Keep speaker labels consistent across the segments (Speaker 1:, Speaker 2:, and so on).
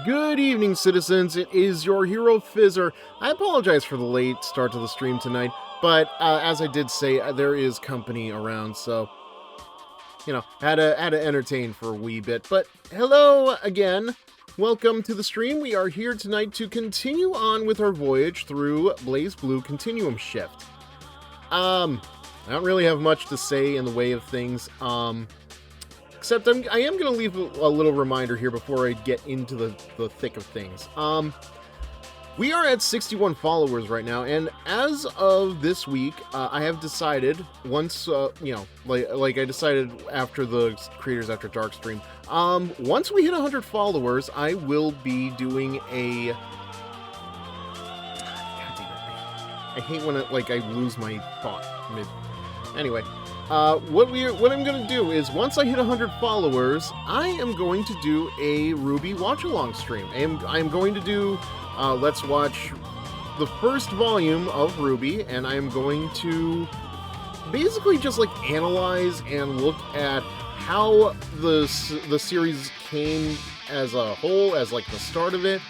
Speaker 1: Good evening, citizens. It is your HeroFizzer. I apologize for the late start to the stream tonight, but as I did say, there is company around, so had to entertain for a wee bit. But hello again. Welcome to the stream. We are here tonight to continue on with our voyage through BlazBlue Continuum Shift. I don't really have much to say in the way of things. Except I am going to leave a little reminder here before I get into the thick of things. We are at 61 followers right now, and as of this week, I have decided, once, like I decided after the Creators After Dark stream, once we hit 100 followers, I will be doing a... God damn it. I hate when I lose my thought mid... Anyway, what I'm going to do is, once I hit 100 followers, I am going to do a Ruby watch-along stream. I'm going to do Let's Watch the first volume of Ruby, and I am going to basically just analyze and look at how the series came as a whole, as the start of it,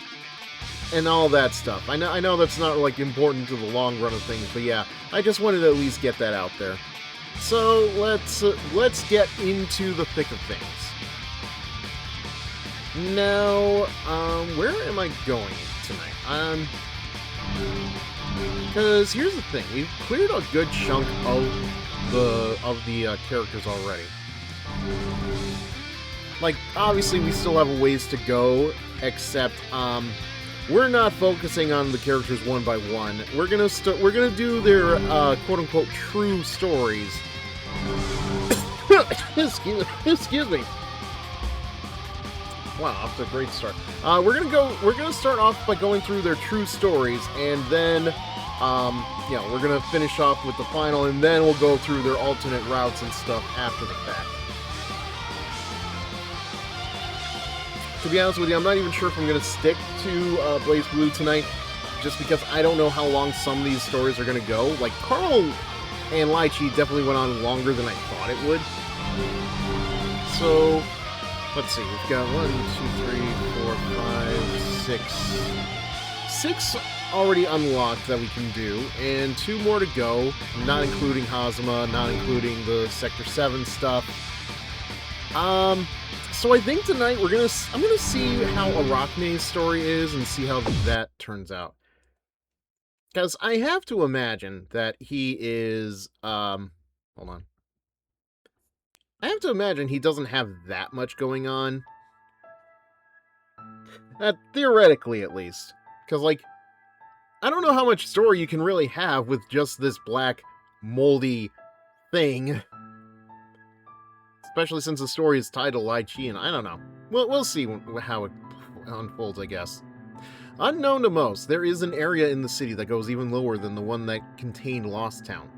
Speaker 1: and all that stuff. I know that's not important to the long run of things, but yeah, I just wanted to at least get that out there. So let's get into the thick of things. Now, where am I going tonight? Because here's the thing: we've cleared a good chunk of the characters already. Obviously, we still have a ways to go, except we're not focusing on the characters one by one. We're gonna do their quote-unquote true stories. Excuse me. Wow, off to a great start. We're gonna start off by going through their true stories, and then we're gonna finish off with the final, and then we'll go through their alternate routes and stuff after the fact. To be honest with you, I'm not even sure if I'm going to stick to BlazBlue tonight, just because I don't know how long some of these stories are going to go. Carl and Lychee definitely went on longer than I thought it would. So, let's see. We've got 6 already unlocked that we can do, and 2 more to go, not including Hazama, not including the Sector 7 stuff. So I think tonight I'm gonna see how Arachne's story is and see how that turns out. Because I have to imagine that he is, hold on. I have to imagine he doesn't have that much going on. Theoretically, at least. Because, I don't know how much story you can really have with just this black, moldy thing. Especially since the story is tied to Lychee, and I don't know. We'll see how it unfolds, I guess. Unknown to most, there is an area in the city that goes even lower than the one that contained Lost Town.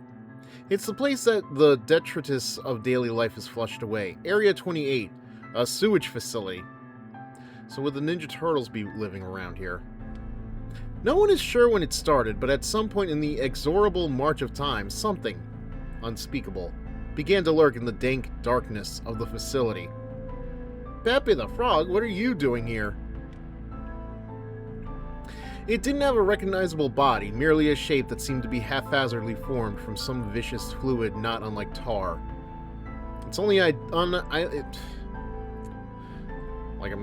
Speaker 1: It's the place that the detritus of daily life is flushed away. Area 28, a sewage facility. So would the Ninja Turtles be living around here? No one is sure when it started, but at some point in the inexorable march of time, something unspeakable began to lurk in the dank darkness of the facility. Pepe the Frog, what are you doing here? It didn't have a recognizable body, merely a shape that seemed to be haphazardly formed from some vicious fluid not unlike tar. It's only I'm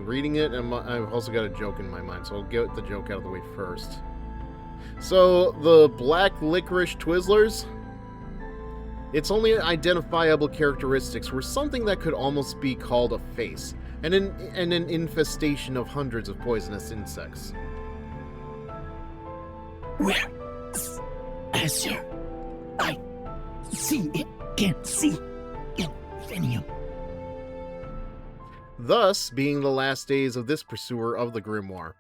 Speaker 1: reading it, and I've also got a joke in my mind, so I'll get the joke out of the way first. So, the black licorice Twizzlers? Its only identifiable characteristics were something that could almost be called a face, and an infestation of hundreds of poisonous insects.
Speaker 2: Where is your... I see it, can't see Continuum.
Speaker 1: Thus, being the last days of this pursuer of the Grimoire.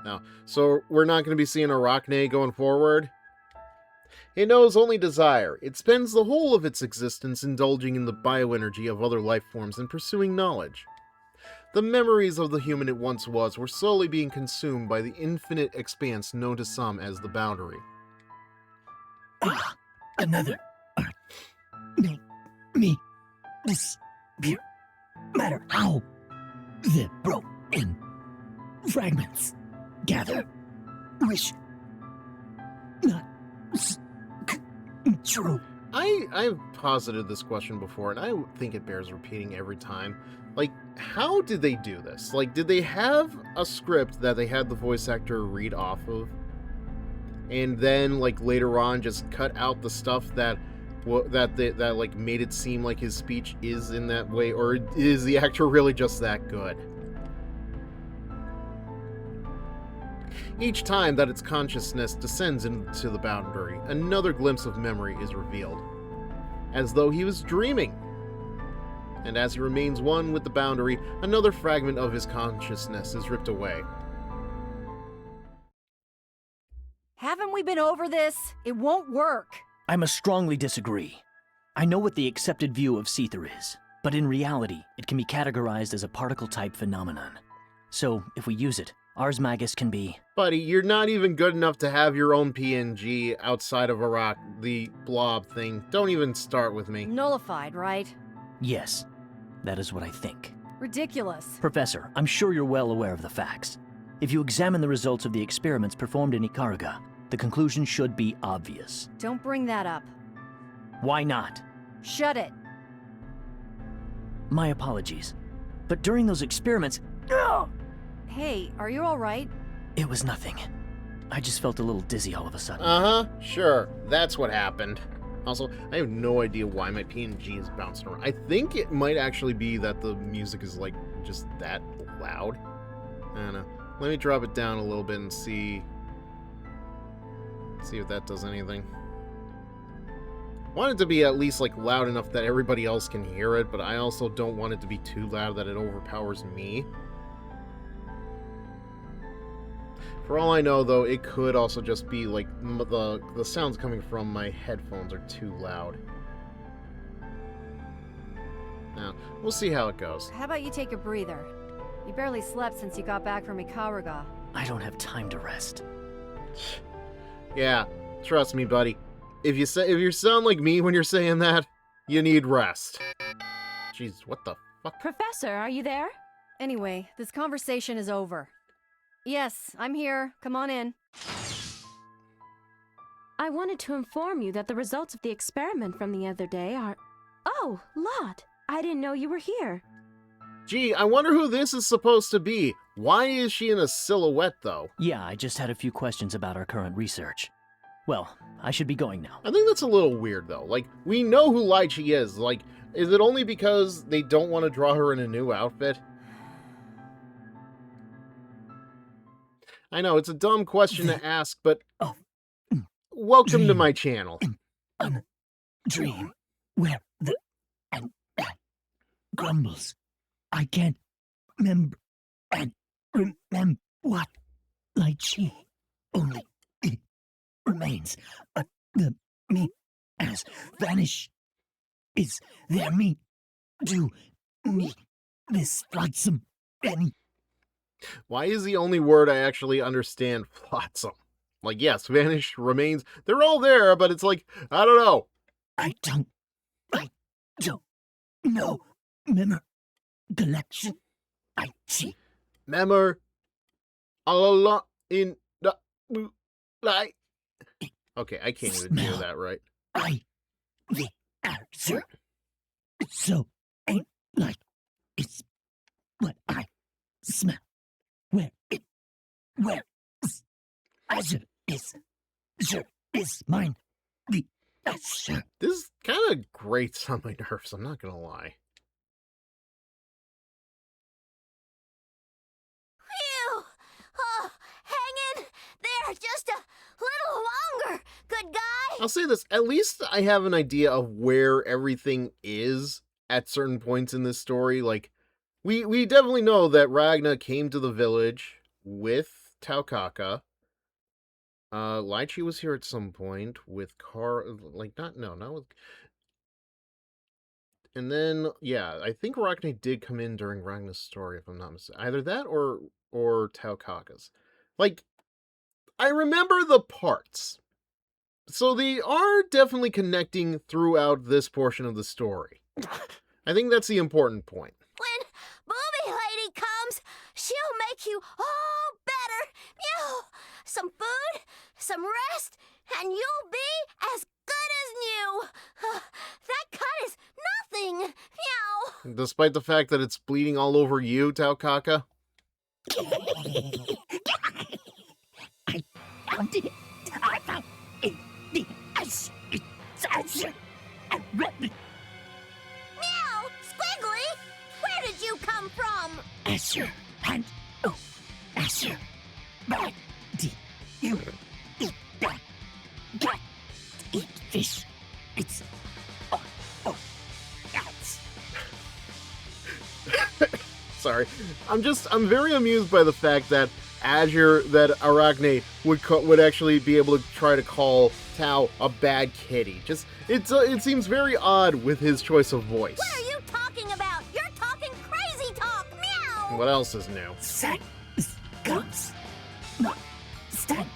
Speaker 1: Now, so we're not going to be seeing Arachne going forward? It knows only desire. It spends the whole of its existence indulging in the bioenergy of other life forms and pursuing knowledge. The memories of the human it once was were slowly being consumed by the infinite expanse known to some as the boundary.
Speaker 2: Another art. Me. This beer. Matter how they're broken. fragments gather, wish not true.
Speaker 1: I've posited this question before, and I think it bears repeating every time. Like, how did they do this? Like, did they have a script that they had the voice actor read off of? And then, like, later on just cut out the stuff that like made it seem like his speech is in that way, or is the actor really just that good? Each time that its consciousness descends into the boundary, another glimpse of memory is revealed, as though he was dreaming. And as he remains one with the boundary, another fragment of his consciousness is ripped away.
Speaker 3: Haven't we been over this? It won't work.
Speaker 4: I must strongly disagree. I know what the accepted view of Seether is, but in reality, it can be categorized as a particle-type phenomenon. So, if we use it, Ars Magus can be...
Speaker 1: Buddy, you're not even good enough to have your own PNG outside of Iraq, the blob thing. Don't even start with me.
Speaker 3: Nullified, right?
Speaker 4: Yes, that is what I think.
Speaker 3: Ridiculous.
Speaker 4: Professor, I'm sure you're well aware of the facts. If you examine the results of the experiments performed in Ikaruga, the conclusion should be obvious.
Speaker 3: Don't bring that up.
Speaker 4: Why not?
Speaker 3: Shut it.
Speaker 4: My apologies. But during those experiments...
Speaker 3: Hey, are you alright?
Speaker 4: It was nothing. I just felt a little dizzy all of a sudden.
Speaker 1: Uh-huh, sure. That's what happened. Also, I have no idea why my PNG is bouncing around. I think it might actually be that the music is, like, just that loud. I don't know. Let me drop it down a little bit and see if that does anything. I want it to be at least, like, loud enough that everybody else can hear it, but I also don't want it to be too loud that it overpowers me. For all I know, though, it could also just be, like, the sounds coming from my headphones are too loud. Now, we'll see how it goes.
Speaker 3: How about you take a breather? You barely slept since you got back from Ikaruga.
Speaker 4: I don't have time to rest.
Speaker 1: Yeah, trust me, buddy. If you sound like me when you're saying that, you need rest. Jeez, what the fuck?
Speaker 5: Professor, are you there?
Speaker 3: Anyway, this conversation is over. Yes, I'm here. Come on in.
Speaker 5: I wanted to inform you that the results of the experiment from the other day are... Oh, Lot! I didn't know you were here.
Speaker 1: Gee, I wonder who this is supposed to be. Why is she in a silhouette, though?
Speaker 4: Yeah, I just had a few questions about our current research. Well, I should be going now.
Speaker 1: I think that's a little weird, though. Like, we know who Lychee is. Like, is it only because they don't want to draw her in a new outfit? I know, it's a dumb question to ask, but... Welcome to my channel.
Speaker 2: A dream where the and grumbles. I can't remember and remember what Lychee only it remains, but the me has vanished. Is there me? Do me this flotsam any?
Speaker 1: Why is the only word I actually understand flotsam? Like, yes, vanish, remains, they're all there, but it's like, I don't know.
Speaker 2: I don't know. Collection. I see.
Speaker 1: Memor. Allah in the light. Okay, I can't even do that right.
Speaker 2: The answer. So ain't like it's what I smell. Where Azure is mine. The Azure.
Speaker 1: This is kind of grates on my nerves, I'm not gonna lie.
Speaker 6: Phew! Oh, hang in there just a little longer, good guy.
Speaker 1: I'll say this, at least I have an idea of where everything is at certain points in this story. Like, we definitely know that Ragna came to the village with Taukaka. Lychee was here at some point with not with... And then, yeah, I think Ragna did come in during Ragna's story, if I'm not mistaken. Either that or Taukaka's. Like, I remember the parts. So they are definitely connecting throughout this portion of the story. I think that's the important point.
Speaker 6: When Booby Lady comes, she'll make you all better. Meow. Some food, some rest, and you'll be as good as new. That cut is nothing. Meow.
Speaker 1: Despite the fact that it's bleeding all over you, Taukaka?
Speaker 2: I found it. I found it. The HeroFizzer.
Speaker 6: Meow. Squiggly, where did you come from?
Speaker 2: Asher and Asher. But you eat that. Cat eat fish. It's that's
Speaker 1: Sorry. I'm very amused by the fact that Arachne would actually be able to try to call Tao a bad kitty. It seems very odd with his choice of voice.
Speaker 6: What are you talking about? You're talking crazy talk. Meow.
Speaker 1: What else is new?
Speaker 2: Set guns. No stand.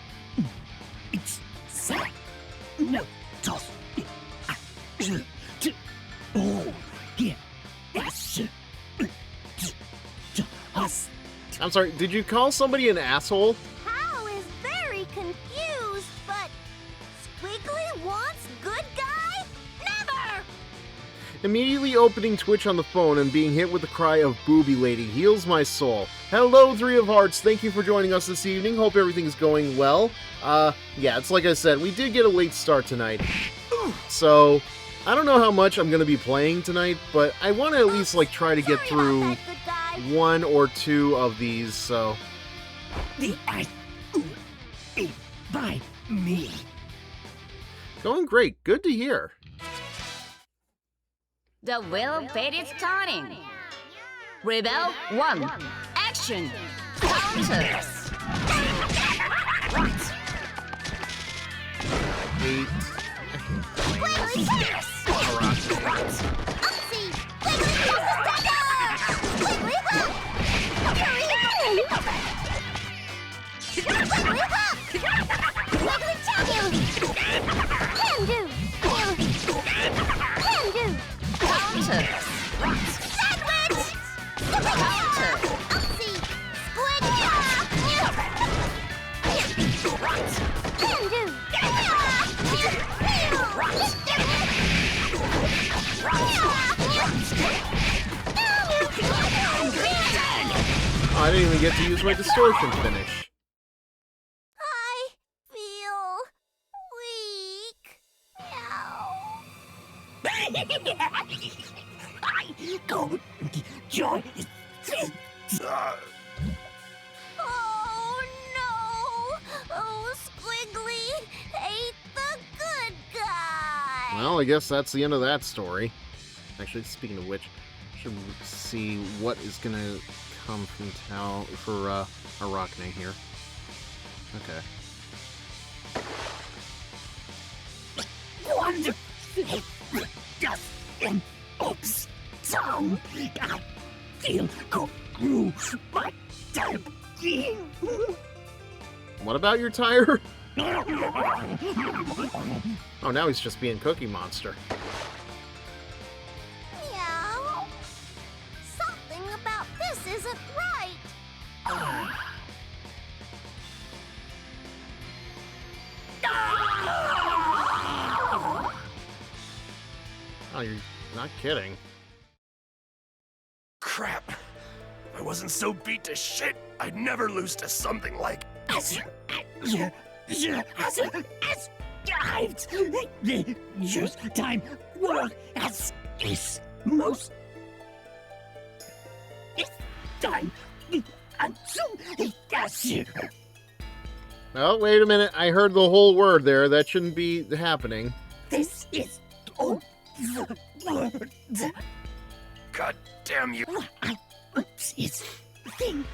Speaker 2: It's set. No toss. Oh, yeah. Asher. Us.
Speaker 1: I'm sorry, did you call somebody an asshole?
Speaker 6: Hal is very confused, but Squiggly wants good guy? Never!
Speaker 1: Immediately opening Twitch on the phone and being hit with the cry of "Booby Lady" heals my soul. Hello, Three of Hearts. Thank you for joining us this evening. Hope everything's going well. Yeah, it's like I said, we did get a late start tonight. So, I don't know how much I'm going to be playing tonight, but I want to at least, try to get
Speaker 6: Sorry
Speaker 1: through
Speaker 6: about that, good guy.
Speaker 1: one or two of these, so...
Speaker 2: The ice by me.
Speaker 1: Going great. Good to hear.
Speaker 7: The wheel of fate is turning. Rebel 1. Action. Counter.
Speaker 1: Eight.
Speaker 6: Squiggly hits! Oopsie! Squiggly uses Tender! Squiggly hook! Hurry! Squiggly hook! Squiggly tackle! Can do! Can do!
Speaker 7: Counter.
Speaker 6: Sandwich! Squiggly Oopsie! Squid! Can do!
Speaker 1: Oh, I didn't even get to use my distortion finish.
Speaker 6: I feel weak. Meow.
Speaker 2: I go joy.
Speaker 6: Oh no! Oh, Squiggly ate the good guy.
Speaker 1: Well, I guess that's the end of that story. Actually, speaking of which, I should see what is gonna come from Arachne here. Okay.
Speaker 2: Wonderful. Just an oops song. I feel go through my time.
Speaker 1: What about your tire? Oh, now he's just being Cookie Monster.
Speaker 6: Meow. Something about this isn't right.
Speaker 1: Oh, you're not kidding.
Speaker 8: Crap. If I wasn't so beat to shit, I'd never lose to something like...
Speaker 2: The just time world as is most. It's time.
Speaker 1: Oh, wait a minute. I heard the whole word there. That shouldn't be happening.
Speaker 2: This is all the word.
Speaker 8: God damn you.
Speaker 2: Oops, it's thing.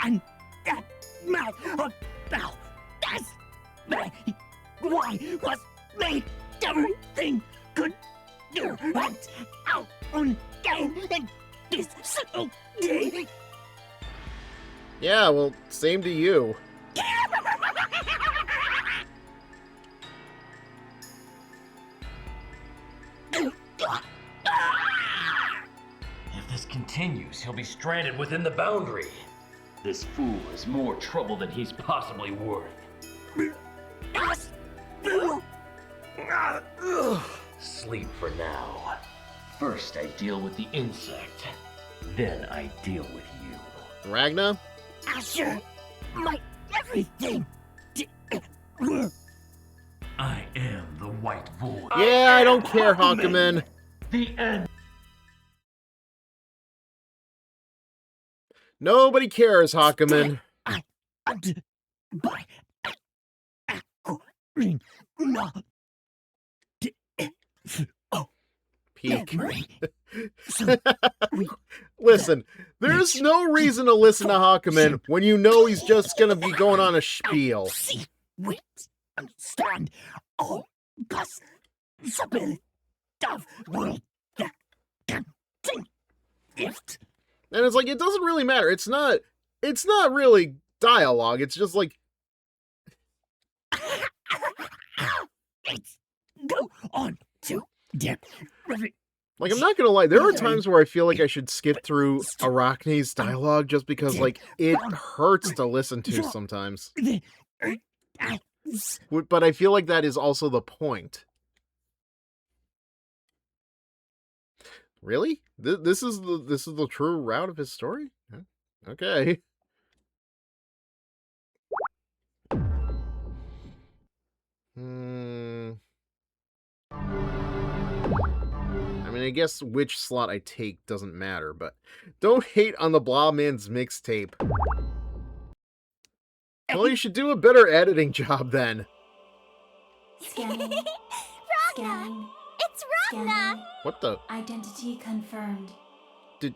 Speaker 2: And that my about that's my why was made everything good and out on game and this so day.
Speaker 1: Yeah, well, same to you.
Speaker 9: If this continues, leaves, he'll be stranded within the boundary. This fool is more trouble than he's possibly worth. Sleep for now. First I deal with the insect, then I deal with you.
Speaker 1: Ragna?
Speaker 2: Asher, my everything.
Speaker 9: I am the White Void.
Speaker 1: Yeah, I don't care, Hawkman.
Speaker 9: The end.
Speaker 1: Nobody cares, Hawkman.
Speaker 2: By
Speaker 1: Peak. Listen, there's no reason to listen to Hawkman when you know he's just gonna be going on a spiel.
Speaker 2: See, wait, understand all possibility of world that can gift.
Speaker 1: And it's like, it doesn't really matter. It's not really dialogue. It's just like,
Speaker 2: Let's go on to depth.
Speaker 1: like, I'm not gonna lie, there are times where I feel like I should skip through Arachne's dialogue just because, like, it hurts to listen to sometimes. But I feel like that is also the point. Really? This is the true route of his story? Huh? Okay. I mean, I guess which slot I take doesn't matter, but don't hate on the Blah Man's mixtape. Well, you should do a better editing job then.
Speaker 10: Scanning. Scanning.
Speaker 6: It's Ragna!
Speaker 10: Scanning.
Speaker 1: What the?
Speaker 10: Identity confirmed.
Speaker 1: Did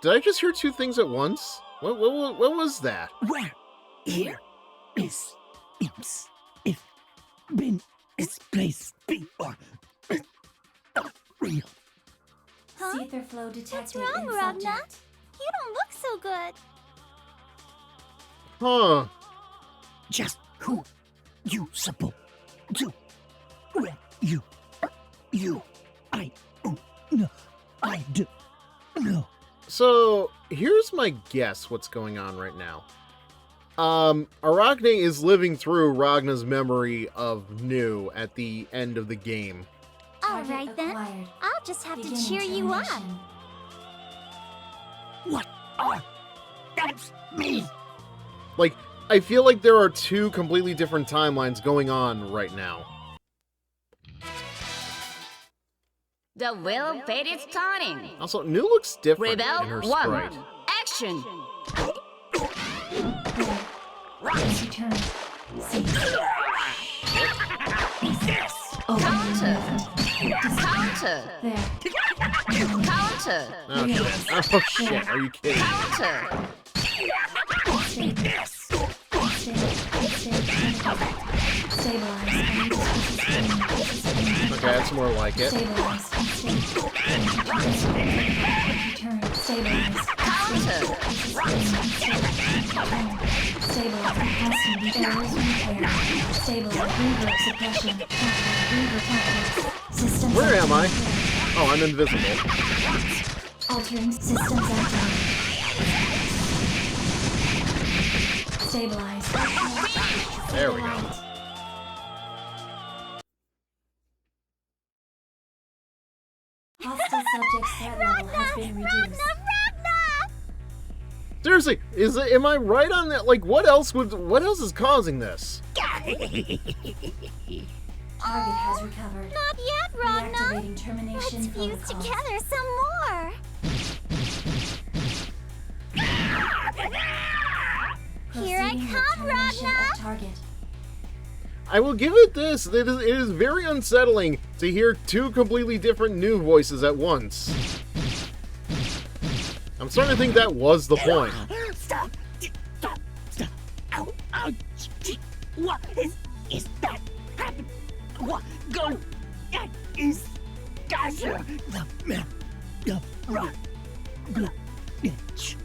Speaker 1: I just hear two things at once? What was that?
Speaker 2: Where here is if been this place before. Real.
Speaker 6: Huh?
Speaker 10: Ether flow detected.
Speaker 6: What's wrong,
Speaker 10: in
Speaker 6: Ragna?
Speaker 10: subject.
Speaker 6: You don't look so good.
Speaker 1: Huh.
Speaker 2: Just who you supposed to where you I do know.
Speaker 1: So, here's my guess what's going on right now. Arachne is living through Ragna's memory of New at the end of the game.
Speaker 6: All right then.
Speaker 10: Acquired.
Speaker 6: I'll just have
Speaker 10: Beginning
Speaker 6: to cheer you up.
Speaker 10: termination.
Speaker 2: What are that's me?
Speaker 1: Like, I feel like there are two completely different timelines going on right now.
Speaker 7: The wheel of fate is turning.
Speaker 1: Also, New looks different in her
Speaker 7: Rebel 1.
Speaker 1: sprite.
Speaker 7: Action.
Speaker 10: Please return. Cease.
Speaker 7: Counter. Counter.
Speaker 10: There.
Speaker 7: Counter.
Speaker 1: Oh shit. Oh shit, are you kidding?
Speaker 7: Counter.
Speaker 1: Okay, that's more like it. Where am I? Oh, I'm invisible.
Speaker 10: Altering systems active. Stabilize.
Speaker 1: There we go.
Speaker 10: Hostile subject threat level has been reduced.
Speaker 1: Seriously, am I right on that? Like, what else is causing this?
Speaker 10: Target has recovered.
Speaker 6: Not yet, Ragna.
Speaker 10: Reactivating termination
Speaker 6: Let's fuse
Speaker 10: protocol.
Speaker 6: together some more. Here I
Speaker 10: Proceeding with
Speaker 6: come,
Speaker 10: termination
Speaker 6: Ragna.
Speaker 10: of target.
Speaker 1: I will give it this. It is very unsettling to hear two completely different New voices at once. I'm starting to think that was the point.
Speaker 2: Stop. Ow. What is that happening? What go? That is Gasher. The man. The rock. Bitch.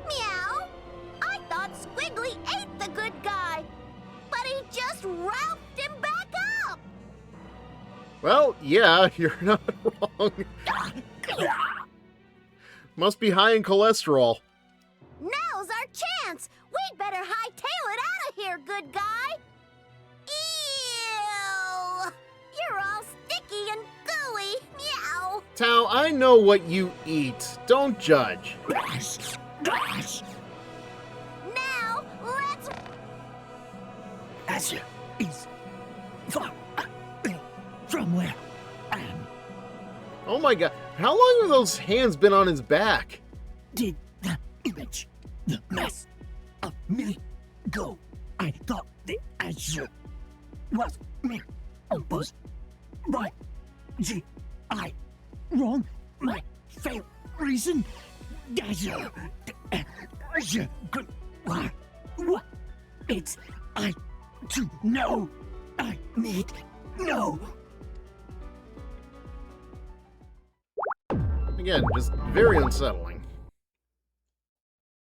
Speaker 6: Meow. I thought Squiggly ate the good guy.
Speaker 1: Well, yeah, you're not wrong. Must be high in cholesterol.
Speaker 6: Now's our chance! We'd better hightail it out of here, good guy! Ew! You're all sticky and gooey! Meow!
Speaker 1: Tao, I know what you eat. Don't judge.
Speaker 6: Now, let's...
Speaker 2: Azure is far from where I am.
Speaker 1: Oh my god. How long have those hands been on his back?
Speaker 2: Did the image, the mess of me go? I thought the Azure was me. Was right. I wrong. My fail reason. Azure. Azure. Why? What? It's I to know. I need know.
Speaker 1: Again, just very unsettling.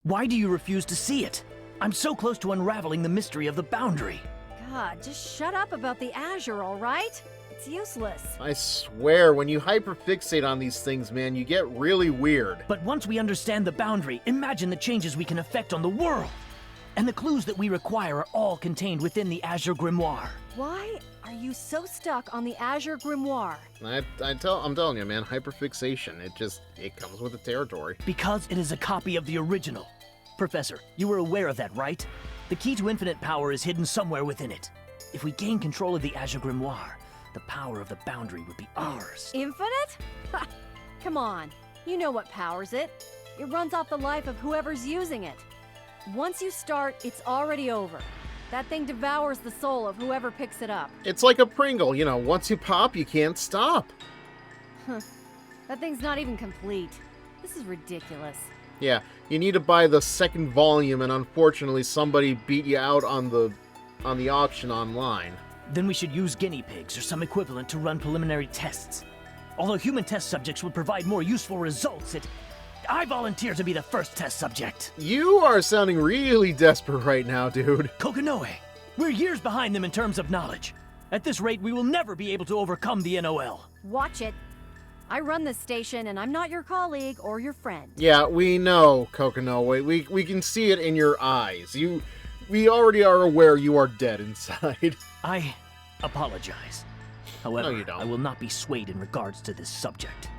Speaker 4: Why do you refuse to see it? I'm so close to unraveling the mystery of the boundary.
Speaker 3: God, just shut up about the Azure, all right? It's useless.
Speaker 1: I swear, when you hyperfixate on these things, man, you get really weird.
Speaker 4: But once we understand the boundary, imagine the changes we can effect on the world. And the clues that we require are all contained within the Azure Grimoire.
Speaker 3: Why are you so stuck on the Azure Grimoire?
Speaker 1: I'm telling you, man, hyperfixation, it comes with the territory.
Speaker 4: Because it is a copy of the original. Professor, you were aware of that, right? The key to infinite power is hidden somewhere within it. If we gain control of the Azure Grimoire, the power of the boundary would be ours.
Speaker 3: Infinite? Ha! Come on, you know what powers it. It runs off the life of whoever's using it. Once you start, it's already over. That thing devours the soul of whoever picks it up.
Speaker 1: It's like a Pringle, once you pop, you can't stop.
Speaker 3: That thing's not even complete. This is ridiculous.
Speaker 1: Yeah, you need to buy the second volume, and unfortunately somebody beat you out on the auction online.
Speaker 4: Then we should use guinea pigs or some equivalent to run preliminary tests. Although human test subjects would provide more useful results, I volunteer to be the first test subject.
Speaker 1: You are sounding really desperate right now, dude.
Speaker 4: Kokonoe, we're years behind them in terms of knowledge. At this rate, we will never be able to overcome the NOL.
Speaker 3: Watch it. I run this station, and I'm not your colleague or your friend.
Speaker 1: Yeah, we know, Kokonoe. We can see it in your eyes. We already are aware you are dead inside.
Speaker 4: I apologize. However,
Speaker 1: No, you don't.
Speaker 4: I will not be swayed in regards to this subject.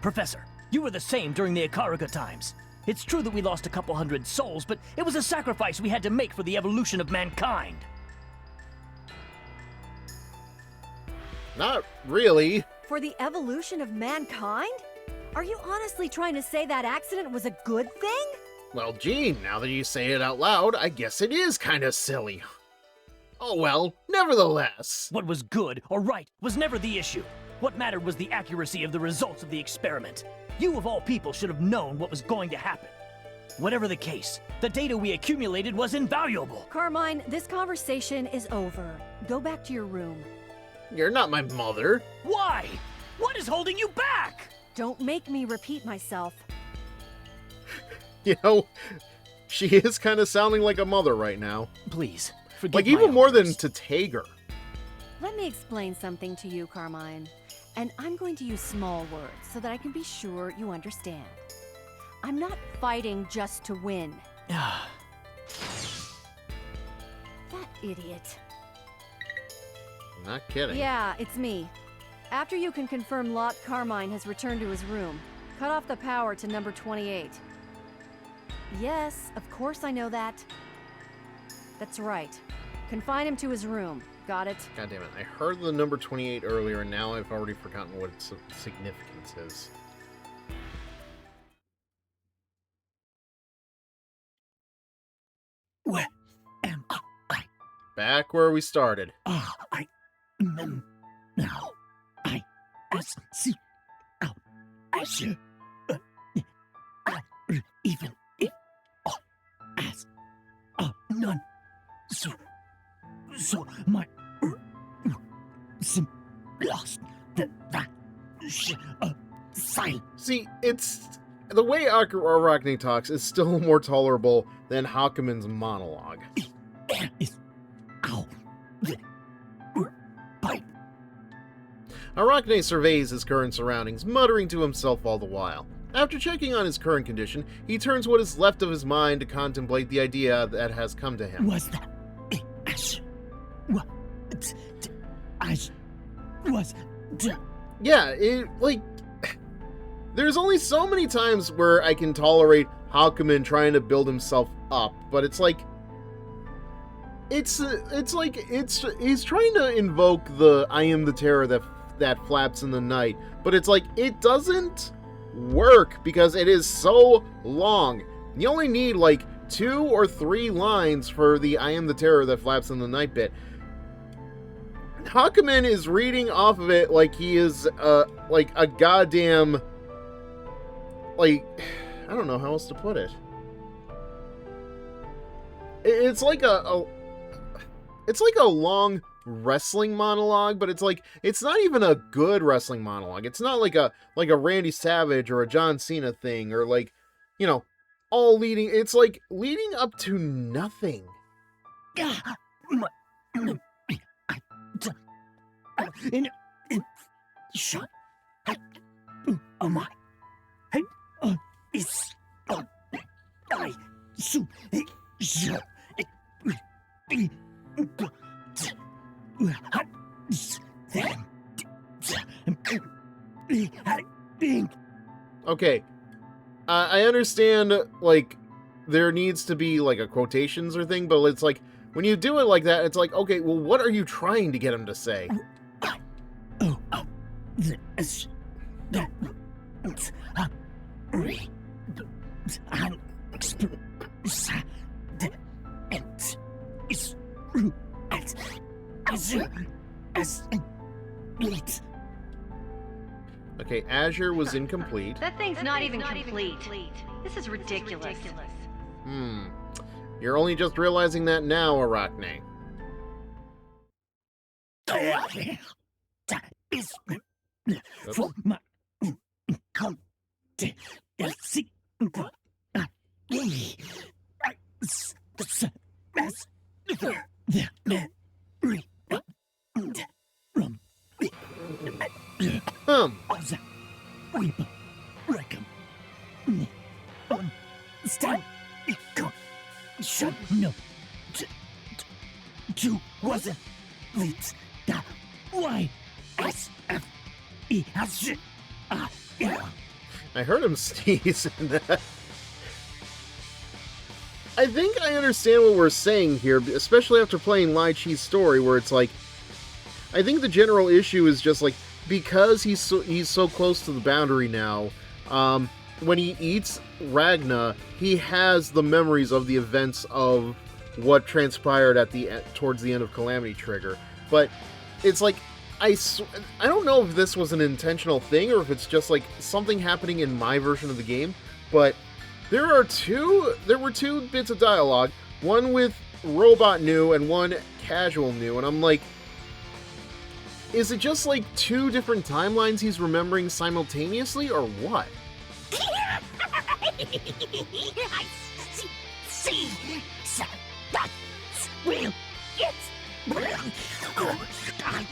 Speaker 4: Professor, you were the same during the Ikaruga times. It's true that we lost a couple hundred souls, but it was a sacrifice we had to make for the evolution of mankind.
Speaker 1: Not really.
Speaker 3: For the evolution of mankind? Are you honestly trying to say that accident was a good thing?
Speaker 1: Well, Gene, now that you say it out loud, I guess it is kind of silly. Oh well, nevertheless.
Speaker 4: What was good or right was never the issue. What mattered was the accuracy of the results of the experiment. You of all people should have known what was going to happen. Whatever the case, the data we accumulated was invaluable.
Speaker 3: Carmine, this conversation is over. Go back to your room.
Speaker 1: You're not my mother.
Speaker 4: Why? What is holding you back?
Speaker 3: Don't make me repeat myself.
Speaker 1: She is kind of sounding like a mother right now.
Speaker 4: Please, forgive
Speaker 1: Like
Speaker 4: my
Speaker 1: even more than
Speaker 4: outburst.
Speaker 1: to Tager.
Speaker 3: Let me explain something to you, Carmine. And I'm going to use small words so that I can be sure you understand. I'm not fighting just to win. That idiot.
Speaker 1: Not kidding.
Speaker 3: Yeah, it's me. After you can confirm Lot Carmine has returned to his room, cut off the power to number 28. Yes, of course I know that. That's right. Confine him to his room. Got it?
Speaker 1: God damn it. I heard the number 28 earlier, and now I've already forgotten what its significance is.
Speaker 2: Where am I?
Speaker 1: Back where we started.
Speaker 2: I am now. See out Azure. Even if as none. So my sim lost that sight.
Speaker 1: See, it's... The way Arachne talks is still more tolerable than Hakumen's monologue.
Speaker 2: There is out the pipe.
Speaker 1: Arachne surveys his current surroundings, muttering to himself all the while. After checking on his current condition, he turns what is left of his mind to contemplate the idea that has come to him.
Speaker 4: Was that...
Speaker 1: Yeah, there's only so many times where I can tolerate Hakumen trying to build himself up, but it's like... he's trying to invoke the I am the terror that flaps in the night, but it's like, it doesn't work because it is so long. You only need like 2 or 3 lines for the I am the terror that flaps in the night bit. Hakumen is reading off of it like he is like a goddamn, like, I don't know how else to put it. It's like it's like a long wrestling monologue, but it's like, it's not even a good wrestling monologue. It's not like a Randy Savage or a John Cena thing, or like, you know, all leading, it's like leading up to nothing.
Speaker 4: Shut up. Oh my. Is I su
Speaker 1: Okay, I understand, like, there needs to be, like, a quotations or thing, but it's like, when you do it like that, it's like, okay, well, what are you trying to get him to say? Okay, Azure was incomplete.
Speaker 3: That thing's not even complete. This is ridiculous.
Speaker 1: You're only just realizing that now, Arachne.
Speaker 4: Wasn't leads that why
Speaker 1: I heard him sneeze in that. I think I understand what we're saying here, especially after playing Lai Chi's story, where it's like, I think the general issue is just like, because he's so close to the boundary now, when he eats Ragna, he has the memories of the events of what transpired towards the end of Calamity Trigger. But it's like, I don't know if this was an intentional thing or if it's just like something happening in my version of the game, but there were two bits of dialogue, one with Robot New and one Casual New, and I'm like, is it just like 2 different timelines he's remembering simultaneously, or what?
Speaker 2: I see. That will get I'm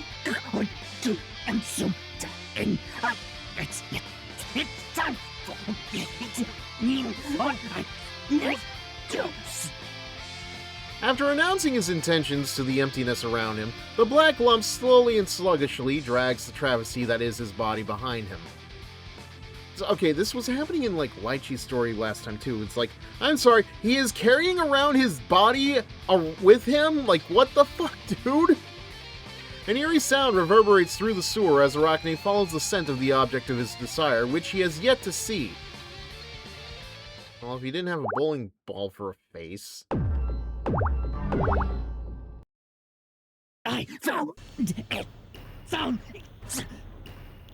Speaker 2: going to answer and it's time for me to what I need to.
Speaker 1: After announcing his intentions to the emptiness around him, the black lump slowly and sluggishly drags the travesty that is his body behind him. So, okay, this was happening in, like, Lai Chi's story last time, too. It's like, I'm sorry, he is carrying around his body with him? Like, what the fuck, dude? An eerie sound reverberates through the sewer as Arachne follows the scent of the object of his desire, which he has yet to see. Well, if he didn't have a bowling ball for a face...
Speaker 4: I found it.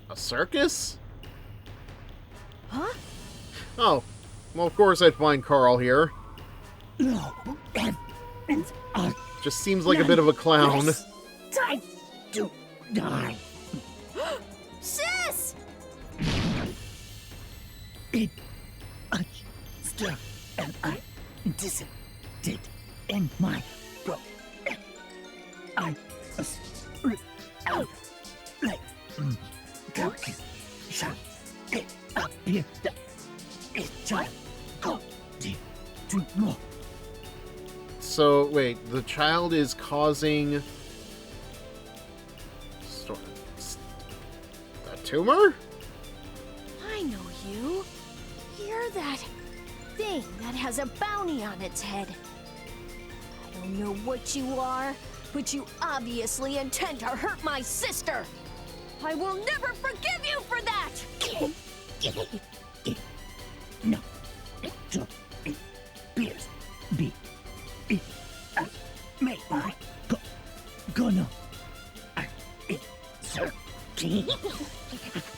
Speaker 1: A circus?
Speaker 3: Huh?
Speaker 1: Oh, well, of course I'd find Carl here.
Speaker 4: No,
Speaker 1: just seems like a bit of a clown.
Speaker 4: Time to die.
Speaker 6: Sis!
Speaker 4: It still and I did in my bro. I was out like
Speaker 1: So, wait, the child is causing... a tumor?
Speaker 6: I know you. You're that thing that has a bounty on its head. I don't know what you are, but you obviously intend to hurt my sister. I will never forgive you for that!
Speaker 2: No. Please. Be. Me. Gonna. Sir.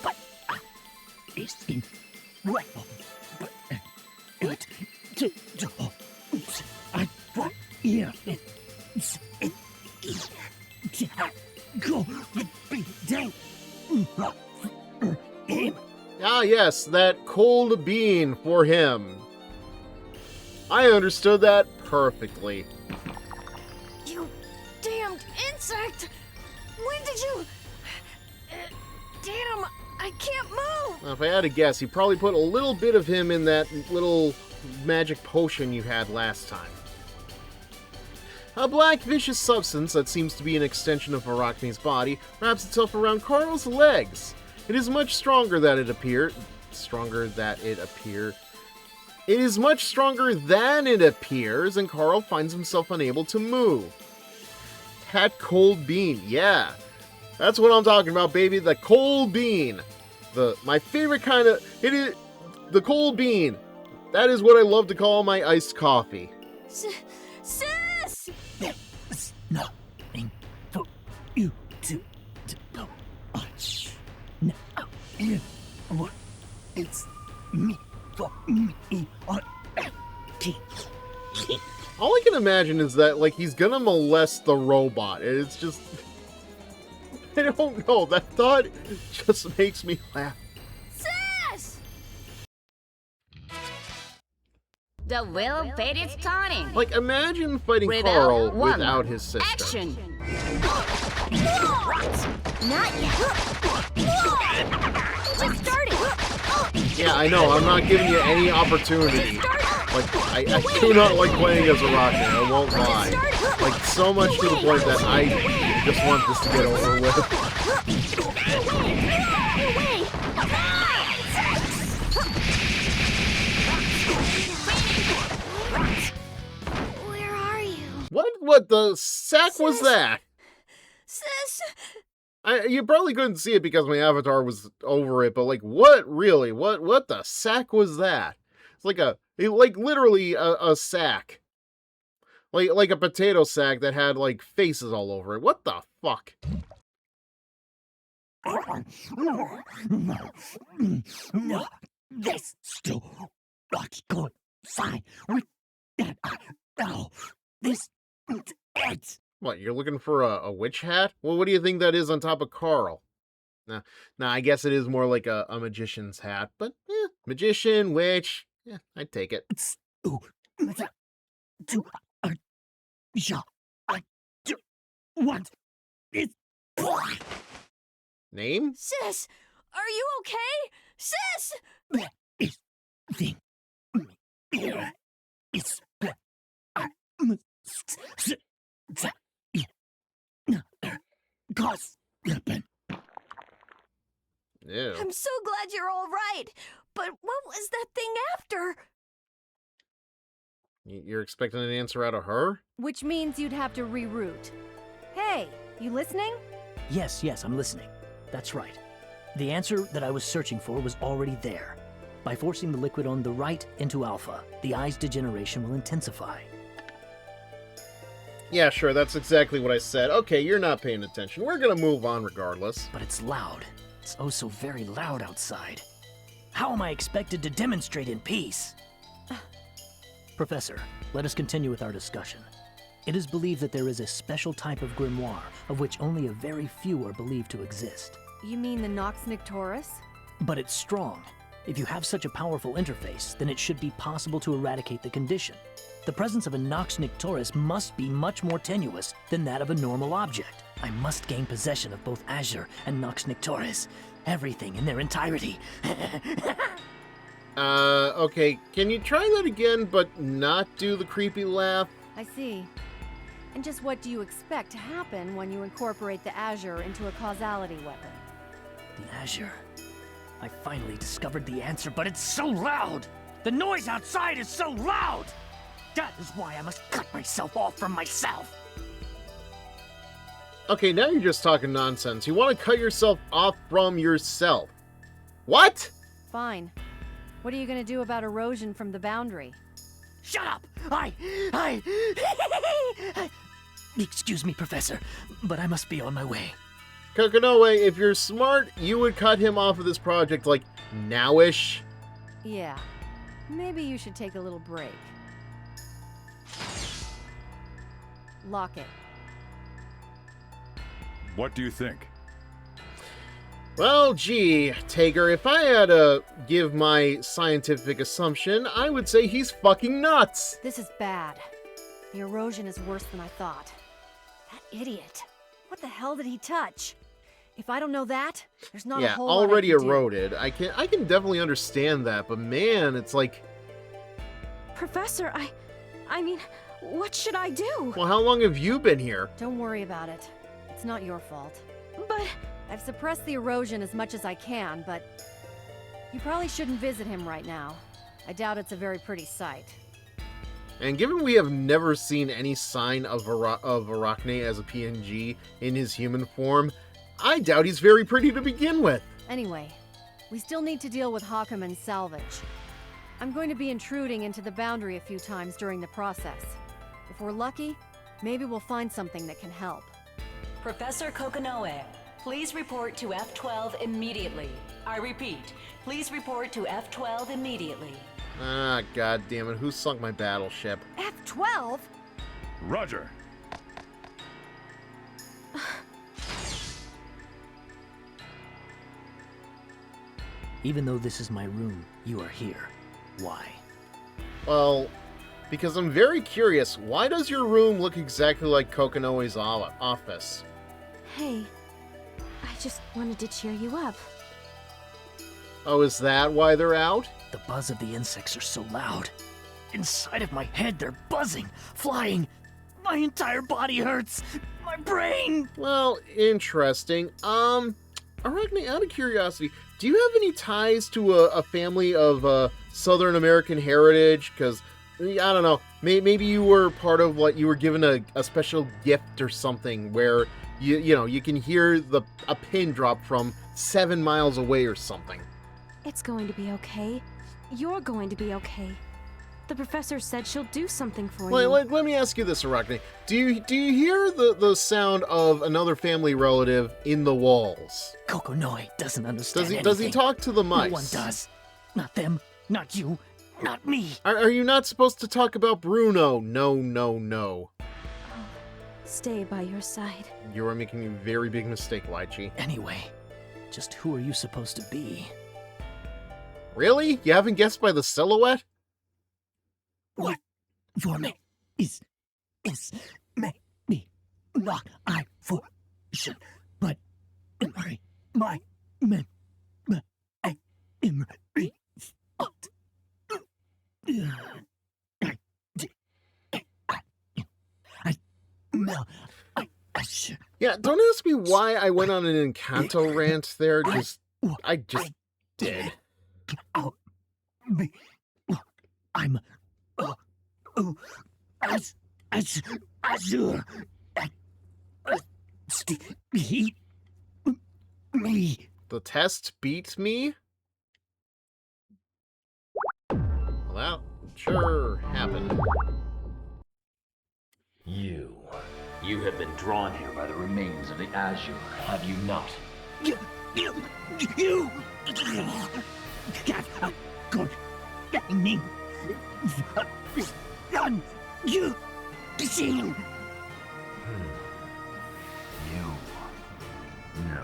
Speaker 2: But. It's in. Right. But. It. I. Here. Go. Be down. Him.
Speaker 1: Ah, yes, that cold bean for him. I understood that perfectly.
Speaker 6: You damned insect! When did you... Damn, I can't move!
Speaker 1: Now, if I had to guess, he probably put a little bit of him in that little magic potion you had last time. A black, vicious substance that seems to be an extension of Arachne's body wraps itself around Carl's legs. It is much stronger than it appeared. It is much stronger than it appears, and Carl finds himself unable to move. That cold bean, yeah. That's what I'm talking about, baby. The cold bean. My favorite kind of... It is... The cold bean. That is what I love to call my iced coffee.
Speaker 6: Sis!
Speaker 2: There's nothing for you to do. Now, it's me for me on
Speaker 1: All I can imagine is that, like, he's gonna molest the robot. And it's just... I don't know. That thought just makes me laugh.
Speaker 6: Sis!
Speaker 7: The wheel of fate is turning.
Speaker 1: Like, imagine fighting
Speaker 7: Rebel
Speaker 1: Carl
Speaker 7: 1.
Speaker 1: without his sister.
Speaker 7: Action.
Speaker 6: Not yet. Just started.
Speaker 1: Yeah, I know. I'm not giving you any opportunity. Like, I do not like playing as Arachne. I won't lie. Like, so much to the point that I just want this to get over with.
Speaker 6: Where are you?
Speaker 1: What the sack was that?
Speaker 6: Sis!
Speaker 1: You probably couldn't see it because my avatar was over it, but like, what really? What the sack was that? It's like literally a sack. Like a potato sack that had like faces all over it. What the fuck?
Speaker 2: No, this still not good. Fine with that. No, this it's
Speaker 1: What, you're looking for a witch hat? Well, what do you think that is on top of Carl? Nah, I guess it is more like a magician's hat, but magician, witch, yeah, I'd take it.
Speaker 2: I do want it.
Speaker 1: Name?
Speaker 6: Sis! Are you okay? Sis!
Speaker 2: There is thing here. It's
Speaker 1: Ew.
Speaker 6: I'm so glad you're all right. But what was that thing after?
Speaker 1: You're expecting an answer out of her?
Speaker 3: Which means you'd have to reroute. Hey, you listening?
Speaker 4: Yes, I'm listening. That's right. The answer that I was searching for was already there. By forcing the liquid on the right into alpha, the eye's degeneration will intensify.
Speaker 1: Yeah, sure, that's exactly what I said. Okay, you're not paying attention. We're gonna move on regardless.
Speaker 4: But it's loud. It's oh so very loud outside. How am I expected to demonstrate in peace? Professor, let us continue with our discussion. It is believed that there is a special type of grimoire, of which only a very few are believed to exist.
Speaker 3: You mean the Nox Nictoris?
Speaker 4: But it's strong. If you have such a powerful interface, then it should be possible to eradicate the condition. The presence of a Nox Nictoris must be much more tenuous than that of a normal object. I must gain possession of both Azure and Nox Nictoris. Everything in their entirety.
Speaker 1: Okay, can you try that again, but not do the creepy laugh?
Speaker 3: I see. And just what do you expect to happen when you incorporate the Azure into a causality weapon?
Speaker 4: The Azure. I finally discovered the answer, but it's so loud! The noise outside is so loud! That is why I must cut myself off from myself!
Speaker 1: Okay, now you're just talking nonsense. You want to cut yourself off from yourself. What?
Speaker 3: Fine. What are you gonna do about erosion from the boundary?
Speaker 4: Shut up! Excuse me, Professor, but I must be on my way.
Speaker 1: Kokonoe, if you're smart, you would cut him off of this project, like, nowish.
Speaker 3: Yeah. Maybe you should take a little break. Lock it.
Speaker 11: What do you think?
Speaker 1: Well, gee, Tager, if I had to give my scientific assumption, I would say he's fucking nuts.
Speaker 3: This is bad. The erosion is worse than I thought. That idiot. What the hell did he touch? If I don't know that, there's not a whole lot I
Speaker 1: already
Speaker 3: can do.
Speaker 1: eroded. I can definitely understand that, but man, it's like...
Speaker 5: Professor, I mean, what should I do?
Speaker 1: Well, how long have you been here?
Speaker 3: Don't worry about it. It's not your fault.
Speaker 5: But...
Speaker 3: I've suppressed the erosion as much as I can, but you probably shouldn't visit him right now. I doubt it's a very pretty sight.
Speaker 1: And given we have never seen any sign of Arachne as a PNG in his human form, I doubt he's very pretty to begin with.
Speaker 3: Anyway, we still need to deal with Hawkeman's salvage. I'm going to be intruding into the boundary a few times during the process. If we're lucky, maybe we'll find something that can help.
Speaker 12: Professor Kokonoe, please report to F-12 immediately. I repeat, please report to F-12 immediately.
Speaker 1: Ah, god damn it, who sunk my battleship?
Speaker 3: F-12?
Speaker 11: Roger.
Speaker 4: Even though this is my room, you are here. Why?
Speaker 1: Well, because I'm very curious, why does your room look exactly like Kokonoe's office?
Speaker 5: Hey, I just wanted to cheer you up.
Speaker 1: Oh, is that why they're out?
Speaker 4: The buzz of the insects are so loud. Inside of my head, they're buzzing, flying. My entire body hurts. My brain!
Speaker 1: Well, interesting. Arachne, out of curiosity, do you have any ties to a family of Southern American heritage? Because, I don't know, maybe you were part of, like, you were given a special gift or something where, you know, you can hear a pin drop from 7 miles away or something.
Speaker 5: It's going to be okay. You're going to be okay. The professor said she'll do something for you.
Speaker 1: Let me ask you this, Arachne. Do you hear the sound of another family relative in the walls?
Speaker 4: Kokonoe doesn't understand anything.
Speaker 1: Does he talk to the mice?
Speaker 4: No one does. Not them, not you, not me.
Speaker 1: Are you not supposed to talk about Bruno? No.
Speaker 5: Stay by your side.
Speaker 1: You are making a very big mistake, Lychee.
Speaker 4: Anyway, just who are you supposed to be?
Speaker 1: Really? You haven't guessed by the silhouette?
Speaker 4: What for me is maybe not I for sure, but my men I am
Speaker 1: Yeah, don't ask me why I went on an Encanto rant there, I just did.
Speaker 4: I'm Azure. Me.
Speaker 1: The test beat me? Well, that sure happened.
Speaker 9: You have been drawn here by the remains of the Azure, have you not?
Speaker 4: You got a good name. You seen.
Speaker 9: No.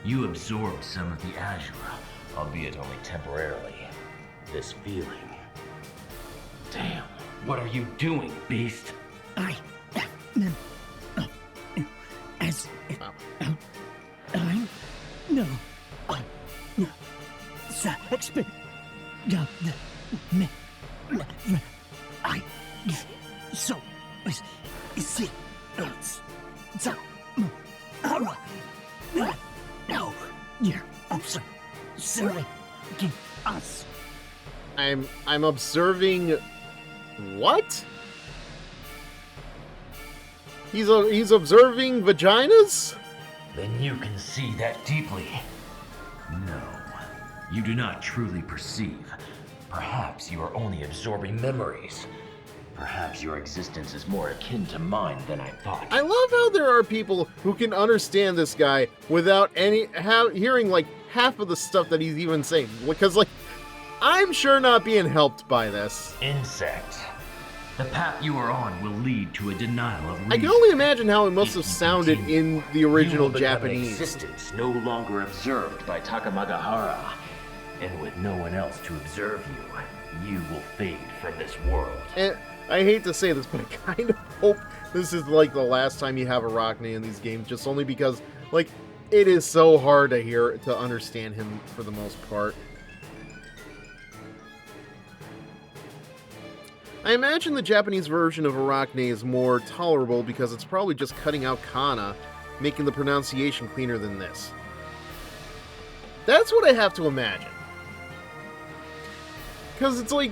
Speaker 9: You absorbed some of the Azure, albeit only temporarily. This feeling. Damn, what are you doing, beast?
Speaker 4: I no. I so
Speaker 2: No, you're observing us.
Speaker 1: I'm observing what? He's observing vaginas?
Speaker 9: Then you can see that deeply. No, you do not truly perceive. Perhaps you are only absorbing memories. Perhaps your existence is more akin to mine than I thought.
Speaker 1: I love how there are people who can understand this guy without hearing like half of the stuff that he's even saying. Because like, I'm sure not being helped by this.
Speaker 9: Insect. The path you are on will lead to a denial of reason.
Speaker 1: I can only imagine how it must have sounded in the original
Speaker 9: You will become
Speaker 1: Japanese.
Speaker 9: An existence no longer observed by Takamagahara. And with no one else to observe you, you will fade from this world.
Speaker 1: And I hate to say this, but I kind of hope this is like the last time you have Arachne in these games, just only because, like, it is so hard to understand him for the most part. I imagine the Japanese version of Arachne is more tolerable because it's probably just cutting out kana, making the pronunciation cleaner than this. That's what I have to imagine. Because it's like,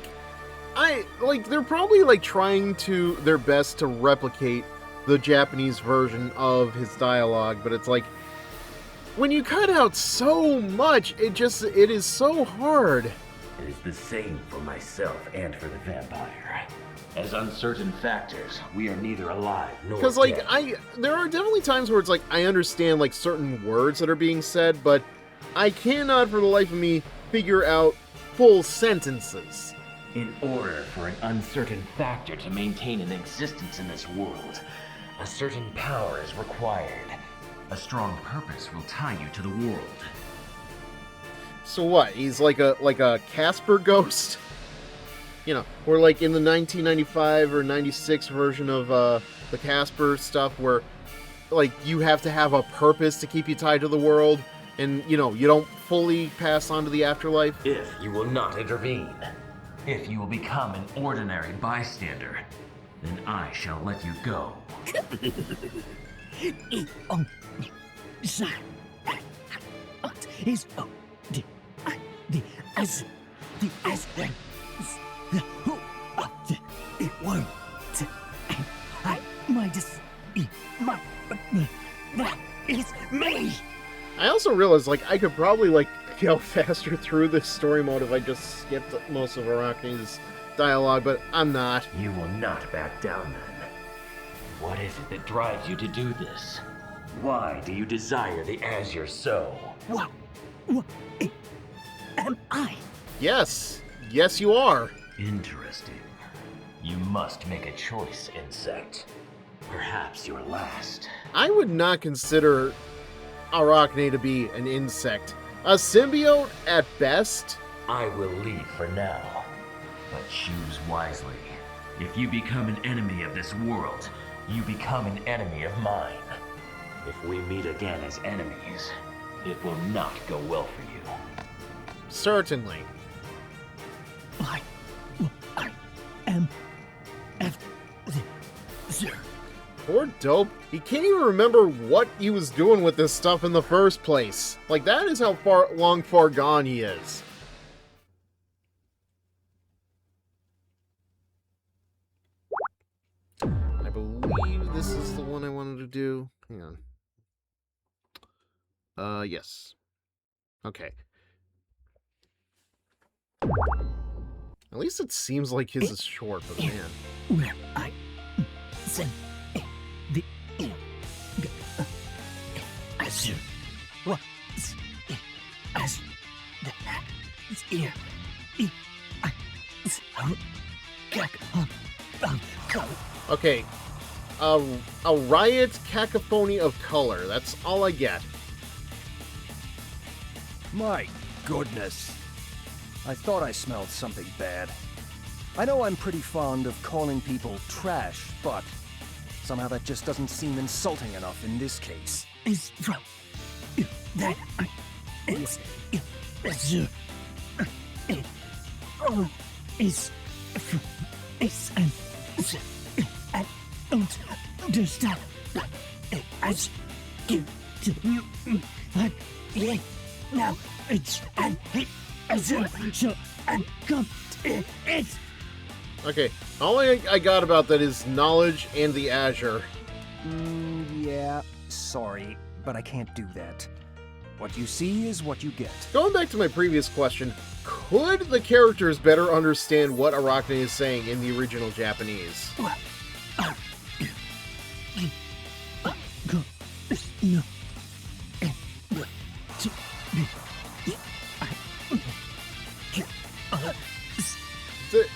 Speaker 1: they're probably like trying their best to replicate the Japanese version of his dialogue, but it's like, when you cut out so much, it is so hard.
Speaker 9: It is the same for myself and for the vampire. As uncertain factors, we are neither alive nor
Speaker 1: Because, like,
Speaker 9: dead.
Speaker 1: there are definitely times where it's like, I understand, like, certain words that are being said, but I cannot, for the life of me, figure out full sentences.
Speaker 9: In order for an uncertain factor to maintain an existence in this world, a certain power is required. A strong purpose will tie you to the world.
Speaker 1: So what? He's like a Casper ghost? You know, or like in the 1995 or 96 version of the Casper stuff where, like, you have to have a purpose to keep you tied to the world, and, you know, you don't fully pass on to the afterlife.
Speaker 9: If you will not intervene, if you will become an ordinary bystander, then I shall let you go.
Speaker 2: That is me.
Speaker 1: I also realized, like, I could probably, like, go faster through this story mode if I just skipped most of Arachne's dialogue, but I'm not.
Speaker 9: You will not back down then. What is it that drives you to do this? Why do you desire the Azure so?
Speaker 2: What am I?
Speaker 1: Yes. Yes, you are.
Speaker 9: Interesting. You must make a choice, insect. Perhaps your last.
Speaker 1: I would not consider Arachne to be an insect. A symbiote at best?
Speaker 9: I will leave for now. But choose wisely. If you become an enemy of this world, you become an enemy of mine. If we meet again as enemies, it will not go well for you.
Speaker 1: Certainly.
Speaker 2: I am HeroFizzer.
Speaker 1: Poor Dope. He can't even remember what he was doing with this stuff in the first place. Like, that is how far gone he is. I believe this is the one I wanted to do. Hang on. Yes. Okay. At least it seems like his is short, but man.
Speaker 2: Where I send the Azure was as the ear.
Speaker 1: Okay. A riot cacophony of color. That's all I get.
Speaker 13: My goodness. I thought I smelled something bad. I know I'm pretty fond of calling people trash, but somehow that just doesn't seem insulting enough in this case.
Speaker 2: Is from that is Azure. Is an don't understand. As you do, now it's an so and come it.
Speaker 1: Okay, all I got about that is knowledge and the Azure.
Speaker 13: Yeah, sorry, but I can't do that. What you see is what you get.
Speaker 1: Going back to my previous question, could the characters better understand what Arachne is saying in the original Japanese?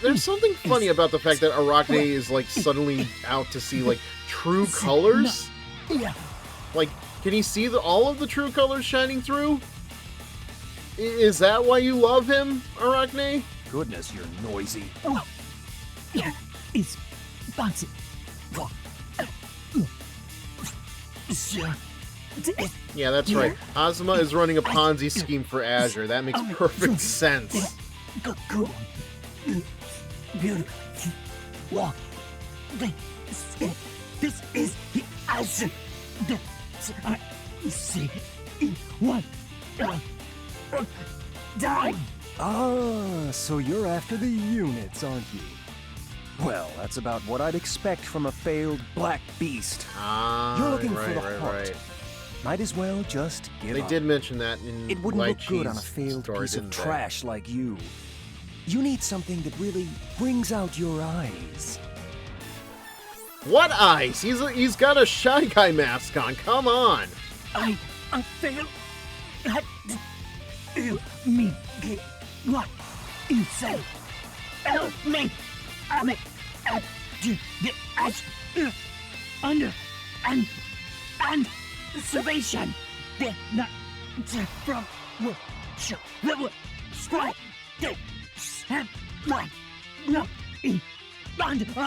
Speaker 1: There's something funny about the fact that Arachne is like suddenly out to see like true colors. Like, can he see all of the true colors shining through? Is that why you love him, Arachne?
Speaker 13: Goodness, you're noisy.
Speaker 2: It's bouncy.
Speaker 1: Yeah, that's right. Ozma is running a Ponzi scheme for Azure. That makes perfect sense.
Speaker 2: Beautiful. Well, this is the Azure that I see. One time.
Speaker 13: Ah, so you're after the units, aren't you? Well, that's about what I'd expect from a failed black beast. You're looking for the heart. Might as well just give up.
Speaker 1: They did mention that in
Speaker 13: It wouldn't
Speaker 1: Light
Speaker 13: look good
Speaker 1: Cheese
Speaker 13: on a failed
Speaker 1: story,
Speaker 13: piece of
Speaker 1: didn't they?
Speaker 13: trash like you. You need something that really brings out your eyes.
Speaker 1: What eyes? He's got a Shy Guy mask on. Come on.
Speaker 2: I fail at me. What you say? Help me. I'm at the edge under and observation. Did not from will strike the have one no bond of.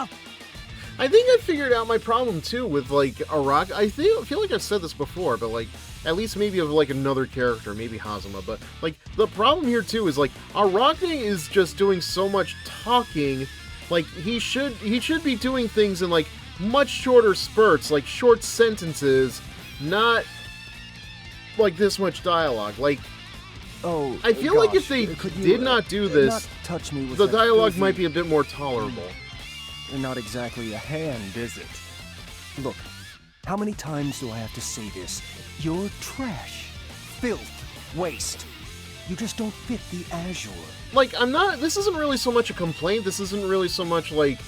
Speaker 1: I think I figured out my problem too with like Arachne. I feel like I've said this before, but like at least maybe of like another character, maybe Hazama. But like the problem here too is like Arachne is just doing so much talking. Like he should be doing things in like much shorter spurts, like short sentences, not like this much dialogue. Like,
Speaker 13: oh,
Speaker 1: I feel like if they did not do this,
Speaker 13: not touch me with
Speaker 1: the
Speaker 13: that
Speaker 1: dialogue
Speaker 13: filthy-
Speaker 1: might be a bit more tolerable.
Speaker 13: Not exactly a hand, is it? Look, how many times do I have to say this? You're trash, filth, waste. You just don't fit the Azure.
Speaker 1: Like, this isn't really so much a complaint, this isn't really so much like,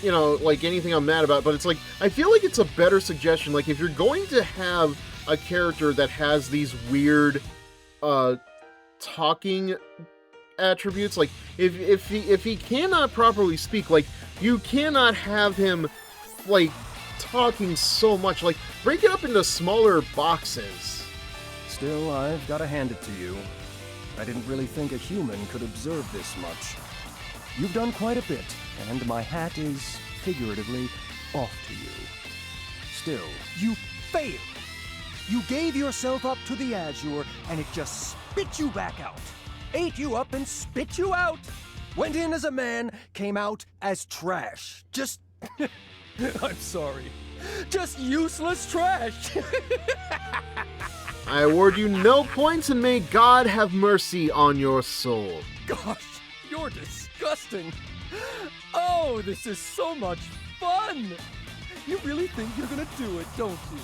Speaker 1: you know, like anything I'm mad about, but it's like, I feel like it's a better suggestion. Like, if you're going to have a character that has these weird, talking attributes, like, if he cannot properly speak, like, you cannot have him, like, talking so much. Like, break it up into smaller boxes.
Speaker 13: Still, I've got to hand it to you. I didn't really think a human could observe this much. You've done quite a bit, and my hat is, figuratively, off to you. Still, you failed. You gave yourself up to the Azure, and it just spit you back out. Ate you up and spit you out. Went in as a man, came out as trash. Just... I'm sorry. Just useless trash.
Speaker 1: I award you no points, and may God have mercy on your soul.
Speaker 13: Gosh, you're disgusting. Oh, this is so much fun. You really think you're gonna do it, don't you?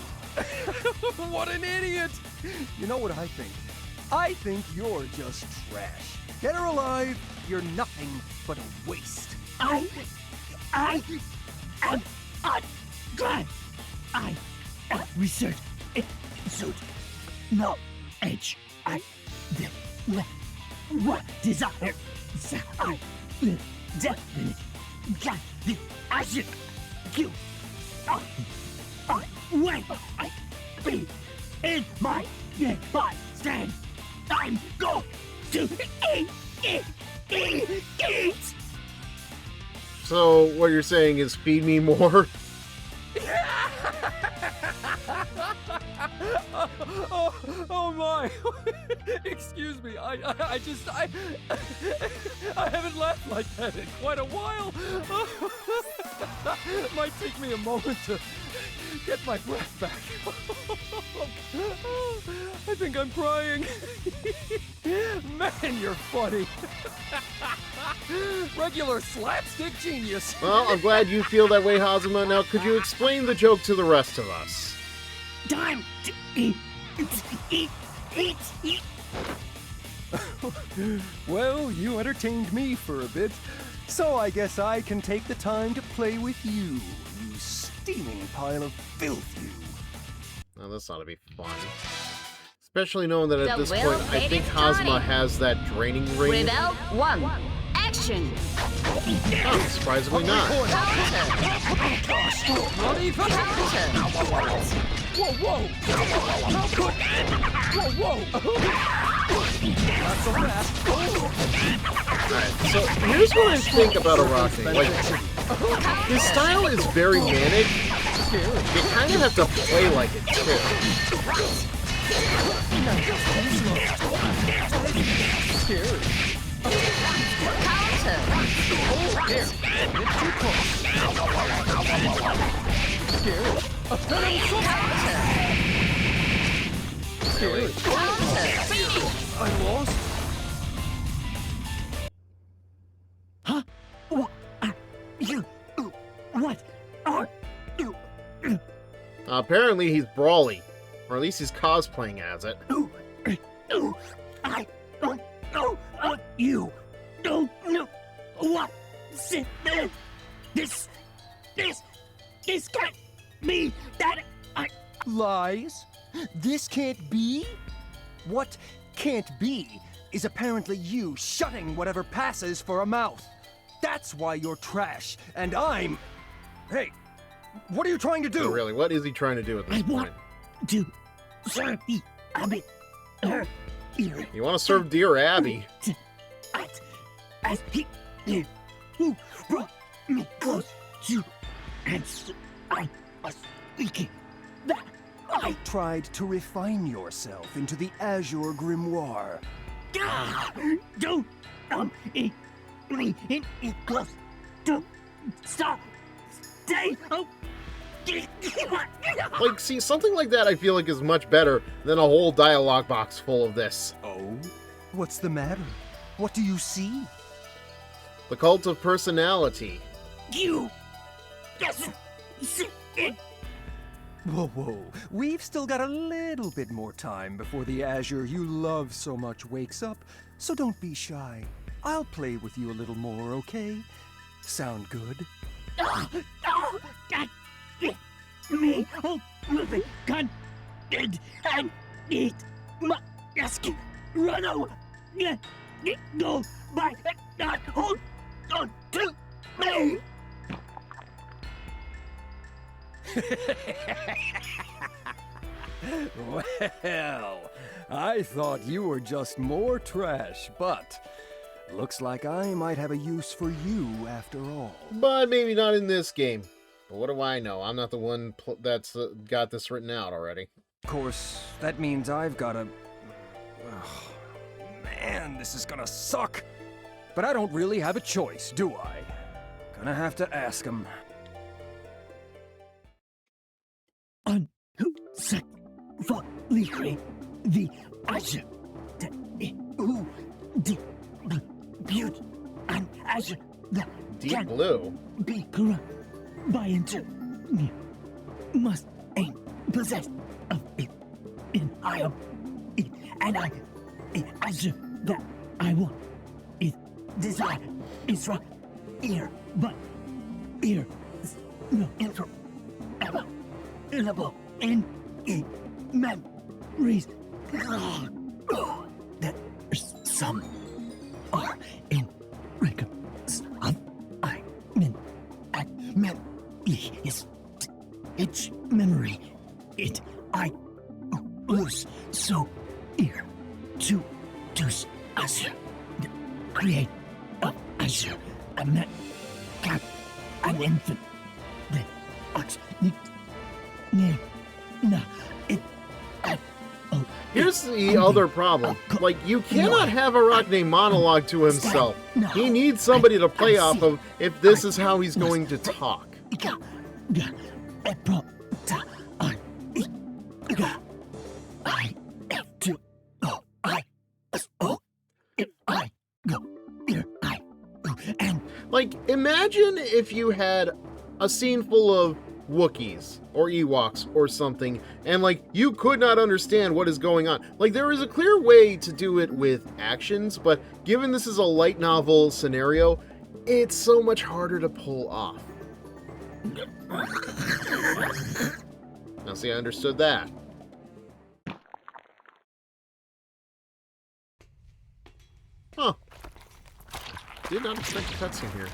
Speaker 13: What an idiot. You know what I think? I think you're just trash. Dead or alive, you're nothing but a waste.
Speaker 2: I am glad. I research it suit no edge. I what desire I definitely got the action you when I be in my nearby stand I'm going to eat.
Speaker 1: So, what you're saying is feed me more?
Speaker 13: Oh my! Excuse me. I haven't laughed like that in quite a while. Might take me a moment to get my breath back. I think I'm crying. Man, you're funny. Regular slapstick genius.
Speaker 1: Well, I'm glad you feel that way, Hazuma. Now, could you explain the joke to the rest of us?
Speaker 2: Time to eat.
Speaker 13: Well, you entertained me for a bit, so I guess I can take the time to play with you, you steaming pile of filth, you.
Speaker 1: Now, this ought to be fun. Especially knowing that at
Speaker 7: The
Speaker 1: this point, I
Speaker 7: well-rated
Speaker 1: think Hazuma
Speaker 7: Tony.
Speaker 1: has that draining ring.
Speaker 7: Rebel 1. Action.
Speaker 1: Oh, surprisingly not.
Speaker 13: Whoa, whoa! How could... Whoa, whoa! That's a wrap.
Speaker 1: Alright, so here's what I think about Araki. Like, his style is very manic. You kind of have to play like it, too.
Speaker 13: Scary.
Speaker 7: Counter.
Speaker 13: Here, it's too close. Scary. Scary. I'm lost.
Speaker 2: Huh? What are you? What are you?
Speaker 1: Apparently he's Brawly. Or at least he's cosplaying as it.
Speaker 2: I don't know what you don't know what this can't be that I
Speaker 13: Lies? This can't be? What can't be is apparently you shutting whatever passes for a mouth. That's why you're trash, and I'm... Hey, what are you trying to do?
Speaker 1: So really, what is he trying to do at this point?
Speaker 2: to serve the Abby her ear.
Speaker 1: You want to serve Dear Abby?
Speaker 2: As he who brought me close to and I was thinking that I
Speaker 13: tried to refine yourself into the Azure Grimoire.
Speaker 2: Don't eat me in close. Don't stop. Stay.
Speaker 1: Like, see, something like that I feel like is much better than a whole dialogue box full of this.
Speaker 13: Oh? What's the matter? What do you see?
Speaker 1: The cult of personality.
Speaker 2: You doesn't see it.
Speaker 13: Whoa, whoa. We've still got a little bit more time before the Azure you love so much wakes up, so don't be shy. I'll play with you a little more, okay? Sound good?
Speaker 2: Me, moving, content, and eat my skin. Run away, go by, not hold on to me.
Speaker 13: Well, I thought you were just more trash, but looks like I might have a use for you after all.
Speaker 1: But maybe not in this game. But what do I know? I'm not the one that's got this written out already.
Speaker 13: Of course, that means I've got to... Man, this is gonna suck. But I don't really have a choice, do I? Gonna have to ask him.
Speaker 2: Unsuccessfully the Azure who debut an Azure that
Speaker 1: Deep Blue
Speaker 2: be corrupt by inter must aim possessed of it in I am it and I Azure that I want is desire is right here but here is no info ever in memories that some are in records of I meant is each memory it I lose so here to deuce Azure create of Azure a met cap an infant the ox na it at
Speaker 1: Here's the other problem. Like, you cannot have Arachne monologue to himself. He needs somebody to play off of if this is how he's going to talk. Like, imagine if you had a scene full of Wookiees or Ewoks or something, and like you could not understand what is going on. Like, there is a clear way to do it with actions, but given this is a light novel scenario, it's so much harder to pull off. Now see, I understood that. Huh. Did not expect a cutscene here.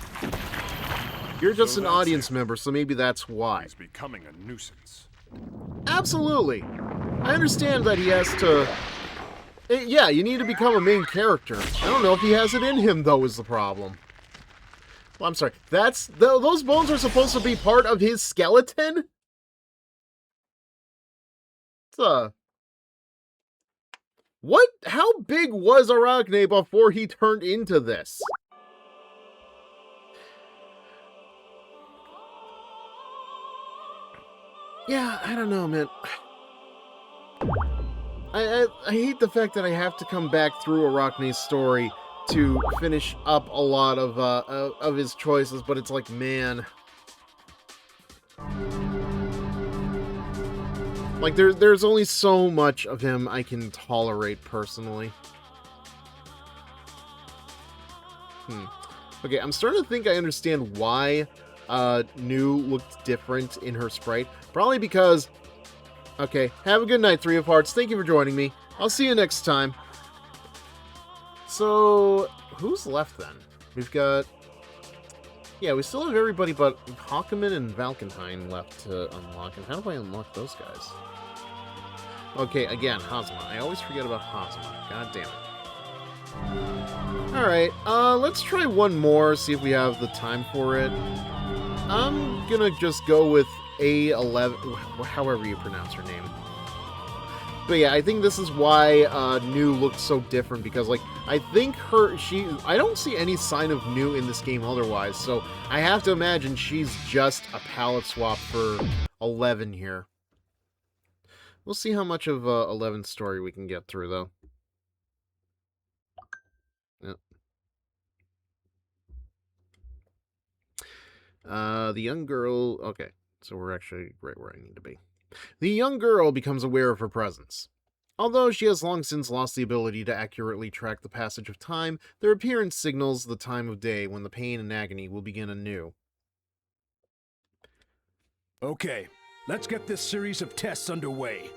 Speaker 1: You're just an audience member, so maybe that's why.
Speaker 11: He's becoming a nuisance.
Speaker 1: Absolutely. I understand that he has to... Yeah, you need to become a main character. I don't know if he has it in him, though, is the problem. Well, I'm sorry. Those bones are supposed to be part of his skeleton? What? How big was Arachne before he turned into this? Yeah, I don't know, man. I hate the fact that I have to come back through Arachne's story to finish up a lot of his choices, but it's like, man. Like, there's only so much of him I can tolerate personally. Okay, I'm starting to think I understand why New looked different in her sprite. Probably because... Okay, have a good night, Three of Hearts. Thank you for joining me. I'll see you next time. So, who's left then? We've got... Yeah, we still have everybody but Hawkeman and Valkenheim left to unlock. And how do I unlock those guys? Okay, again, Hazma. I always forget about Hazma. God damn it. Alright, let's try one more, see if we have the time for it. I'm gonna just go with A11, however you pronounce her name. But yeah, I think this is why New looked so different, because like, I think I don't see any sign of New in this game otherwise, so I have to imagine she's just a palette swap for 11 here. We'll see how much of 11's story we can get through, though. Yep. The young girl... Okay, so we're actually right where I need to be. The young girl becomes aware of her presence. Although she has long since lost the ability to accurately track the passage of time, their appearance signals the time of day when the pain and agony will begin anew.
Speaker 14: Okay, let's get this series of tests underway.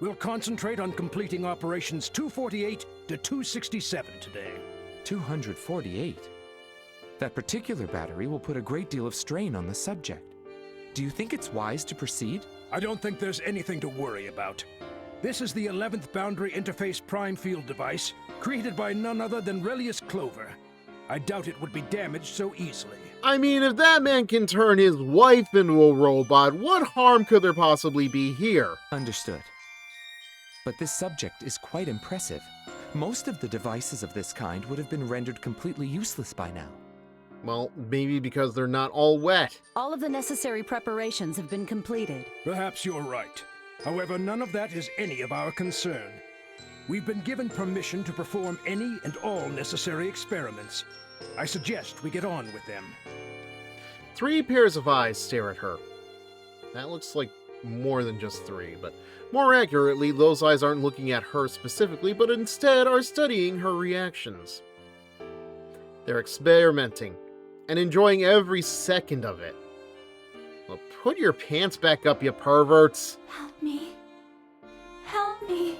Speaker 14: We'll concentrate on completing operations 248 to 267 today.
Speaker 15: 248? That particular battery will put a great deal of strain on the subject. Do you think it's wise to proceed?
Speaker 14: I don't think there's anything to worry about. This is the 11th Boundary Interface Prime Field device, created by none other than Relius Clover. I doubt it would be damaged so easily.
Speaker 1: I mean, if that man can turn his wife into a robot, what harm could there possibly be here?
Speaker 15: Understood. But this subject is quite impressive. Most of the devices of this kind would have been rendered completely useless by now.
Speaker 1: Well, maybe because they're not all wet.
Speaker 12: All of the necessary preparations have been completed.
Speaker 14: Perhaps you're right. However, none of that is any of our concern. We've been given permission to perform any and all necessary experiments. I suggest we get on with them.
Speaker 1: 3 pairs of eyes stare at her. That looks like more than just 3, but more accurately, those eyes aren't looking at her specifically, but instead are studying her reactions. They're experimenting and enjoying every second of it. Well, put your pants back up, you perverts.
Speaker 10: Help me. Help me.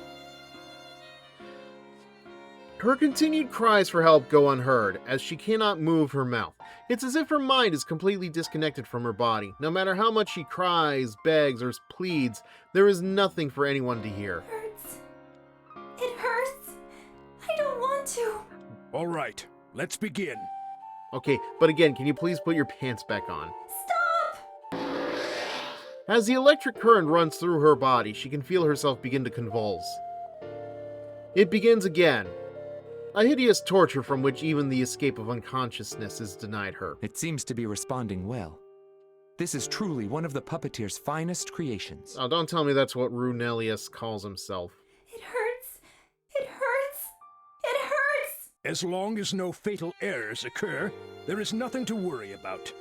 Speaker 1: Her continued cries for help go unheard, as she cannot move her mouth. It's as if her mind is completely disconnected from her body. No matter how much she cries, begs, or pleads, there is nothing for anyone to hear.
Speaker 10: It hurts. It hurts. I don't want to.
Speaker 14: All right, let's begin.
Speaker 1: Okay, but again, can you please put your pants back on?
Speaker 10: Stop!
Speaker 1: As the electric current runs through her body, she can feel herself begin to convulse. It begins again. A hideous torture from which even the escape of unconsciousness is denied her.
Speaker 15: It seems to be responding well. This is truly one of the puppeteer's finest creations.
Speaker 1: Oh, don't tell me that's what Runelius calls himself.
Speaker 10: It hurts. It hurts. It hurts.
Speaker 14: As long as no fatal errors occur, there is nothing to worry about.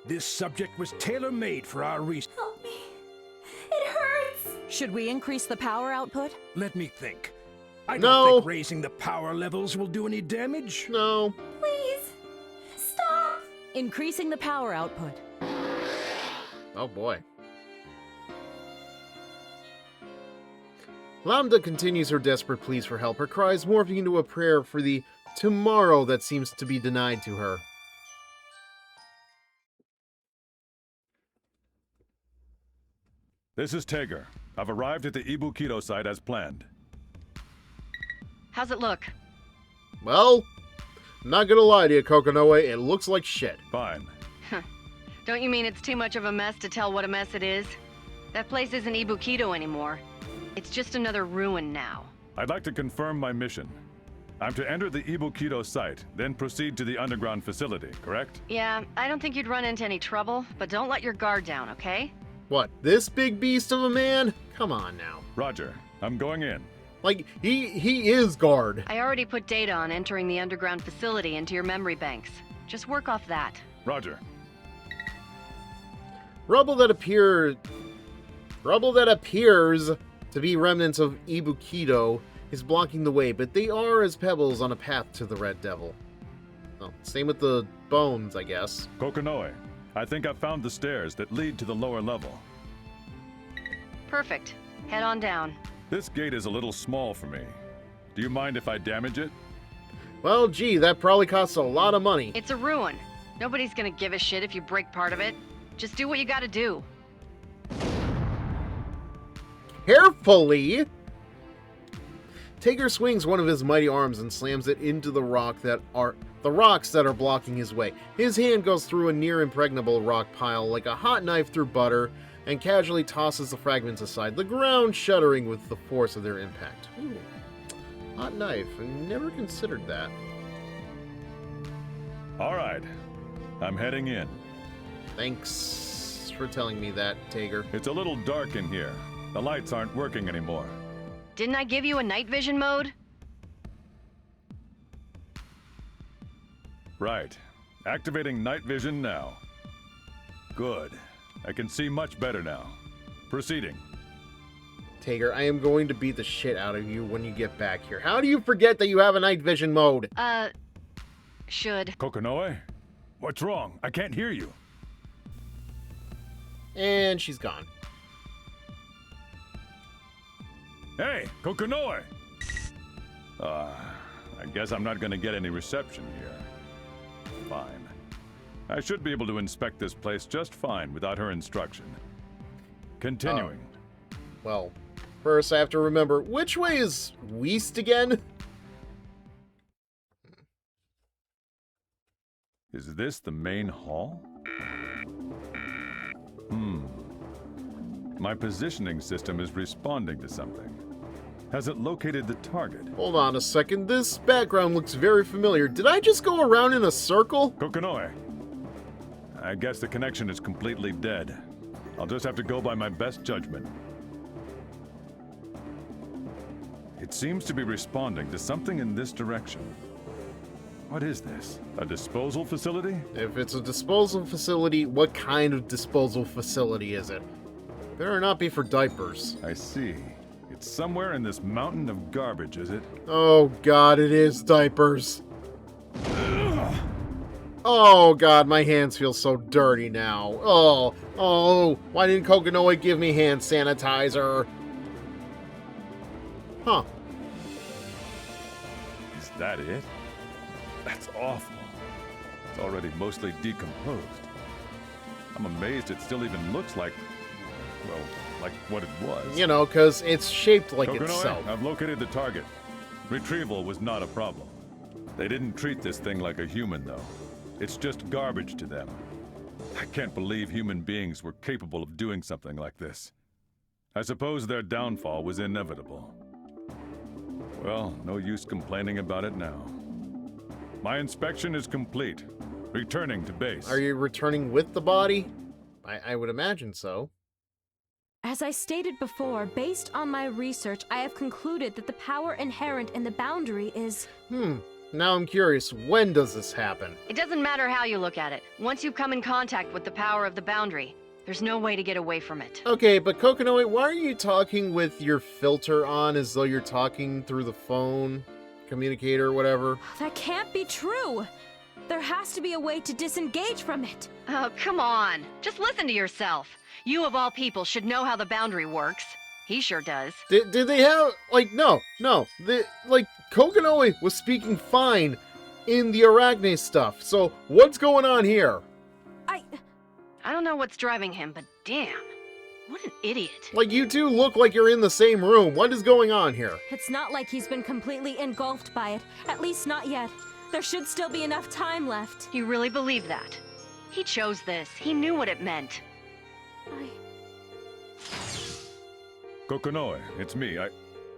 Speaker 14: This subject was tailor-made for our reason.
Speaker 10: Help me. It hurts.
Speaker 12: Should we increase the power output?
Speaker 14: Let me think. I
Speaker 1: No.
Speaker 14: don't think raising the power levels will do any damage.
Speaker 1: No.
Speaker 10: Please. Stop.
Speaker 12: Increasing the power output.
Speaker 1: Oh boy. Lambda continues her desperate pleas for help, her cries morphing into a prayer for the tomorrow that seems to be denied to her.
Speaker 11: This is Tager. I've arrived at the Ibukido site as planned.
Speaker 3: How's it look?
Speaker 1: Well, I'm not gonna lie to you, Kokonoe, it looks like shit.
Speaker 11: Fine.
Speaker 3: Don't you mean it's too much of a mess to tell what a mess it is? That place isn't Ibukido anymore. It's just another ruin now.
Speaker 11: I'd like to confirm my mission. I'm to enter the Ibukido site, then proceed to the underground facility, correct?
Speaker 3: Yeah, I don't think you'd run into any trouble, but don't let your guard down, okay?
Speaker 1: What, this big beast of a man? Come on now.
Speaker 11: Roger. I'm going in.
Speaker 1: Like, he is guard.
Speaker 3: I already put data on entering the underground facility into your memory banks. Just work off that.
Speaker 11: Roger.
Speaker 1: Rubble that appears to be remnants of Ibukido is blocking the way, but they are as pebbles on a path to the Red Devil. Well, same with the bones, I guess.
Speaker 11: Kokonoe, I think I've found the stairs that lead to the lower level.
Speaker 3: Perfect. Head on down.
Speaker 11: This gate is a little small for me. Do you mind if I damage it?
Speaker 1: Well, gee, that probably costs a lot of money.
Speaker 3: It's a ruin. Nobody's gonna give a shit if you break part of it. Just do what you gotta do.
Speaker 1: Carefully! Tager swings one of his mighty arms and slams it into the rocks that are blocking his way. His hand goes through a near impregnable rock pile like a hot knife through butter and casually tosses the fragments aside, the ground shuddering with the force of their impact. Ooh. Hot knife. I never considered that.
Speaker 11: All right. I'm heading in.
Speaker 1: Thanks for telling me that, Tager.
Speaker 11: It's a little dark in here. The lights aren't working anymore.
Speaker 3: Didn't I give you a night vision mode?
Speaker 11: Right. Activating night vision now. Good. I can see much better now. Proceeding.
Speaker 1: Tager, I am going to beat the shit out of you when you get back here. How do you forget that you have a night vision mode?
Speaker 3: Should.
Speaker 11: Kokonoe? What's wrong? I can't hear you.
Speaker 1: And she's gone.
Speaker 11: Hey, Kokonoe! I guess I'm not gonna get any reception here. Fine. I should be able to inspect this place just fine without her instruction. Continuing.
Speaker 1: Well, first I have to remember, which way is west again?
Speaker 11: Is this the main hall? My positioning system is responding to something. Has it located the target?
Speaker 1: Hold on a second, this background looks very familiar. Did I just go around in a circle?
Speaker 11: Kokonoe! I guess the connection is completely dead. I'll just have to go by my best judgment. It seems to be responding to something in this direction. What is this? A disposal facility?
Speaker 1: If it's a disposal facility, what kind of disposal facility is it? Better not be for diapers.
Speaker 11: I see. It's somewhere in this mountain of garbage, is it?
Speaker 1: Oh god, it is diapers. Oh god, my hands feel so dirty now. Oh, why didn't Kokonoe give me hand sanitizer? Huh.
Speaker 11: Is that it? That's awful. It's already mostly decomposed. I'm amazed it still even looks like, well, like what it was.
Speaker 1: You know, because it's shaped like
Speaker 11: Kokonoe,
Speaker 1: itself.
Speaker 11: I've located the target. Retrieval was not a problem. They didn't treat this thing like a human, though. It's just garbage to them. I can't believe human beings were capable of doing something like this. I suppose their downfall was inevitable. Well, no use complaining about it now. My inspection is complete. Returning to base.
Speaker 1: Are you returning with the body? I would imagine so.
Speaker 5: As I stated before, based on my research, I have concluded that the power inherent in the boundary is...
Speaker 1: Now I'm curious, when does this happen?
Speaker 3: It doesn't matter how you look at it. Once you come in contact with the power of the boundary, there's no way to get away from it.
Speaker 1: Okay, but Kokonoe, why are you talking with your filter on as though you're talking through the phone, communicator, whatever?
Speaker 5: That can't be true! There has to be a way to disengage from it!
Speaker 3: Oh, come on. Just listen to yourself. You of all people should know how the boundary works. He sure does.
Speaker 1: Did they have, like, no. Kokonoe was speaking fine in the Arachne stuff, so what's going on here?
Speaker 3: I don't know what's driving him, but damn. What an idiot.
Speaker 1: Like, you two look like you're in the same room. What is going on here?
Speaker 5: It's not like he's been completely engulfed by it. At least not yet. There should still be enough time left.
Speaker 3: You really believe that? He chose this. He knew what it meant.
Speaker 11: Kokonoe, it's me.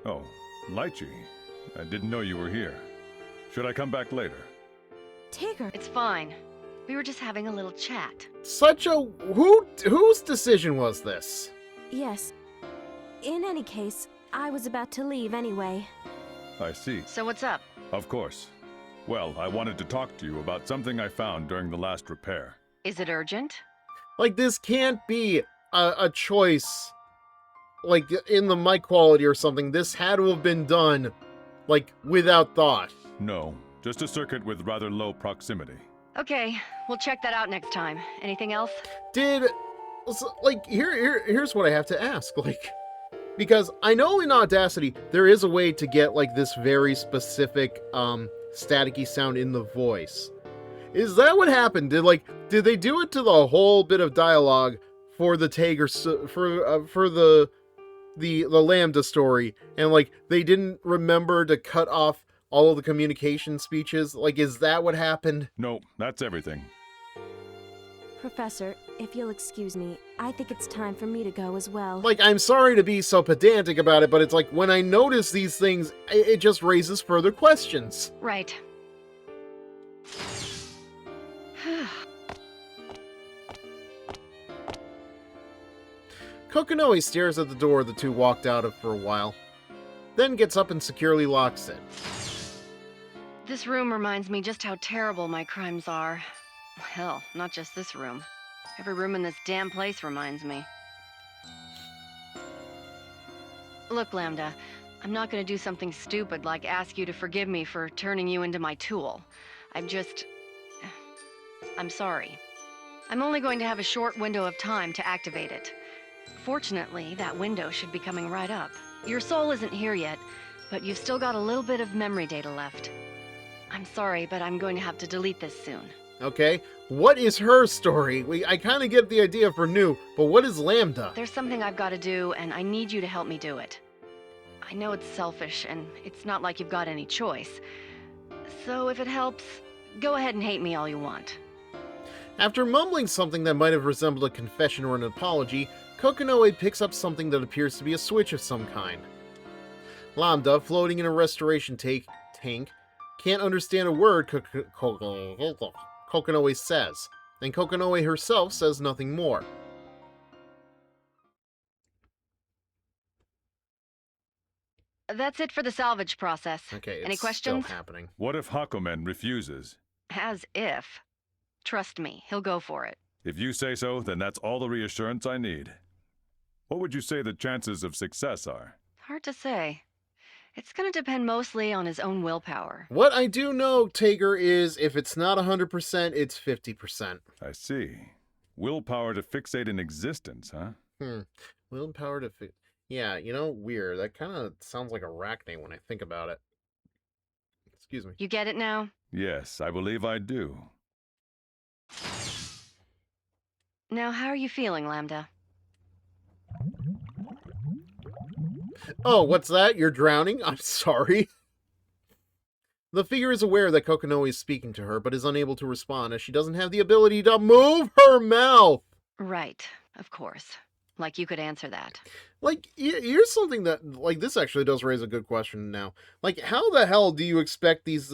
Speaker 11: Oh, Lychee. I didn't know you were here. Should I come back later?
Speaker 5: Tigger.
Speaker 3: It's fine. We were just having a little chat.
Speaker 1: Whose decision was this?
Speaker 5: Yes. In any case, I was about to leave anyway.
Speaker 11: I see.
Speaker 3: So what's up?
Speaker 11: Of course. Well, I wanted to talk to you about something I found during the last repair.
Speaker 3: Is it urgent?
Speaker 1: Like, this can't be a choice, like, in the mic quality or something. This had to have been done, like, without thought.
Speaker 11: No, just a circuit with rather low proximity.
Speaker 3: Okay, we'll check that out next time. Anything else?
Speaker 1: Here's what I have to ask, because I know in Audacity there is a way to get, like, this very specific, staticky sound in the voice. Is that what happened? Did they do it to the whole bit of dialogue for the Tager, for the Lambda story, and, like, they didn't remember to cut off all of the communication speeches? Like, is that what happened?
Speaker 11: No, that's everything.
Speaker 5: Professor, if you'll excuse me, I think it's time for me to go as well.
Speaker 1: Like, I'm sorry to be so pedantic about it, but it's like, when I notice these things, it just raises further questions.
Speaker 3: Right.
Speaker 1: Kokonoe stares at the door the two walked out of for a while, then gets up and securely locks it.
Speaker 3: This room reminds me just how terrible my crimes are. Hell, not just this room. Every room in this damn place reminds me. Look, Lambda, I'm not gonna do something stupid like ask you to forgive me for turning you into my tool. I'm sorry. I'm only going to have a short window of time to activate it. Fortunately, that window should be coming right up. Your soul isn't here yet, but you've still got a little bit of memory data left. I'm sorry, but I'm going to have to delete this soon.
Speaker 1: Okay, what is her story? I kind of get the idea for New, but what is Lambda?
Speaker 3: There's something I've got to do, and I need you to help me do it. I know it's selfish, and it's not like you've got any choice. So if it helps, go ahead and hate me all you want.
Speaker 1: After mumbling something that might have resembled a confession or an apology, Kokonoe picks up something that appears to be a switch of some kind. Lambda, floating in a restoration tank, can't understand a word Kokonoe says, and Kokonoe herself says nothing more.
Speaker 3: That's it for the salvage process.
Speaker 1: Okay,
Speaker 3: Any questions?
Speaker 1: Still happening.
Speaker 11: What if Hakumen refuses?
Speaker 3: As if. Trust me, he'll go for it.
Speaker 11: If you say so, then that's all the reassurance I need. What would you say the chances of success are?
Speaker 3: Hard to say. It's gonna depend mostly on his own willpower.
Speaker 1: What I do know, Tager, is if it's not 100%, it's 50%.
Speaker 11: I see. Willpower to fixate in existence, huh?
Speaker 1: Willpower to fix... Yeah, you know, weird. That kind of sounds like Arachne when I think about it. Excuse me.
Speaker 3: You get it now?
Speaker 11: Yes, I believe I do.
Speaker 3: Now, how are you feeling, Lambda?
Speaker 1: Oh, what's that? You're drowning? I'm sorry. The figure is aware that Kokonoe is speaking to her, but is unable to respond as she doesn't have the ability to move her mouth.
Speaker 3: Right, of course. Like you could answer that.
Speaker 1: Like, here's something that, like, this actually does raise a good question now. Like, how the hell do you expect these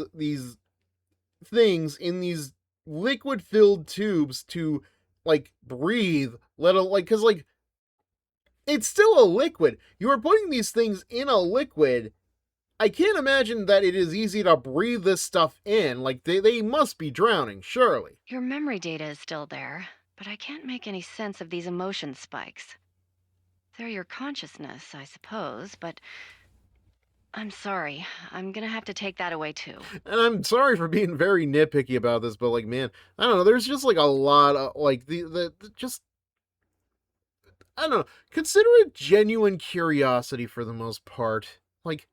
Speaker 1: things in these liquid-filled tubes to, like, breathe, let alone, like, because, like, it's still a liquid. You are putting these things in a liquid. I can't imagine that it is easy to breathe this stuff in. Like, they must be drowning, surely.
Speaker 3: Your memory data is still there, but I can't make any sense of these emotion spikes. They're your consciousness, I suppose, but I'm sorry. I'm gonna have to take that away too.
Speaker 1: And I'm sorry for being very nitpicky about this, but, like, man, I don't know, there's just, like, a lot of, like, the just, I don't know, consider it genuine curiosity for the most part. Like,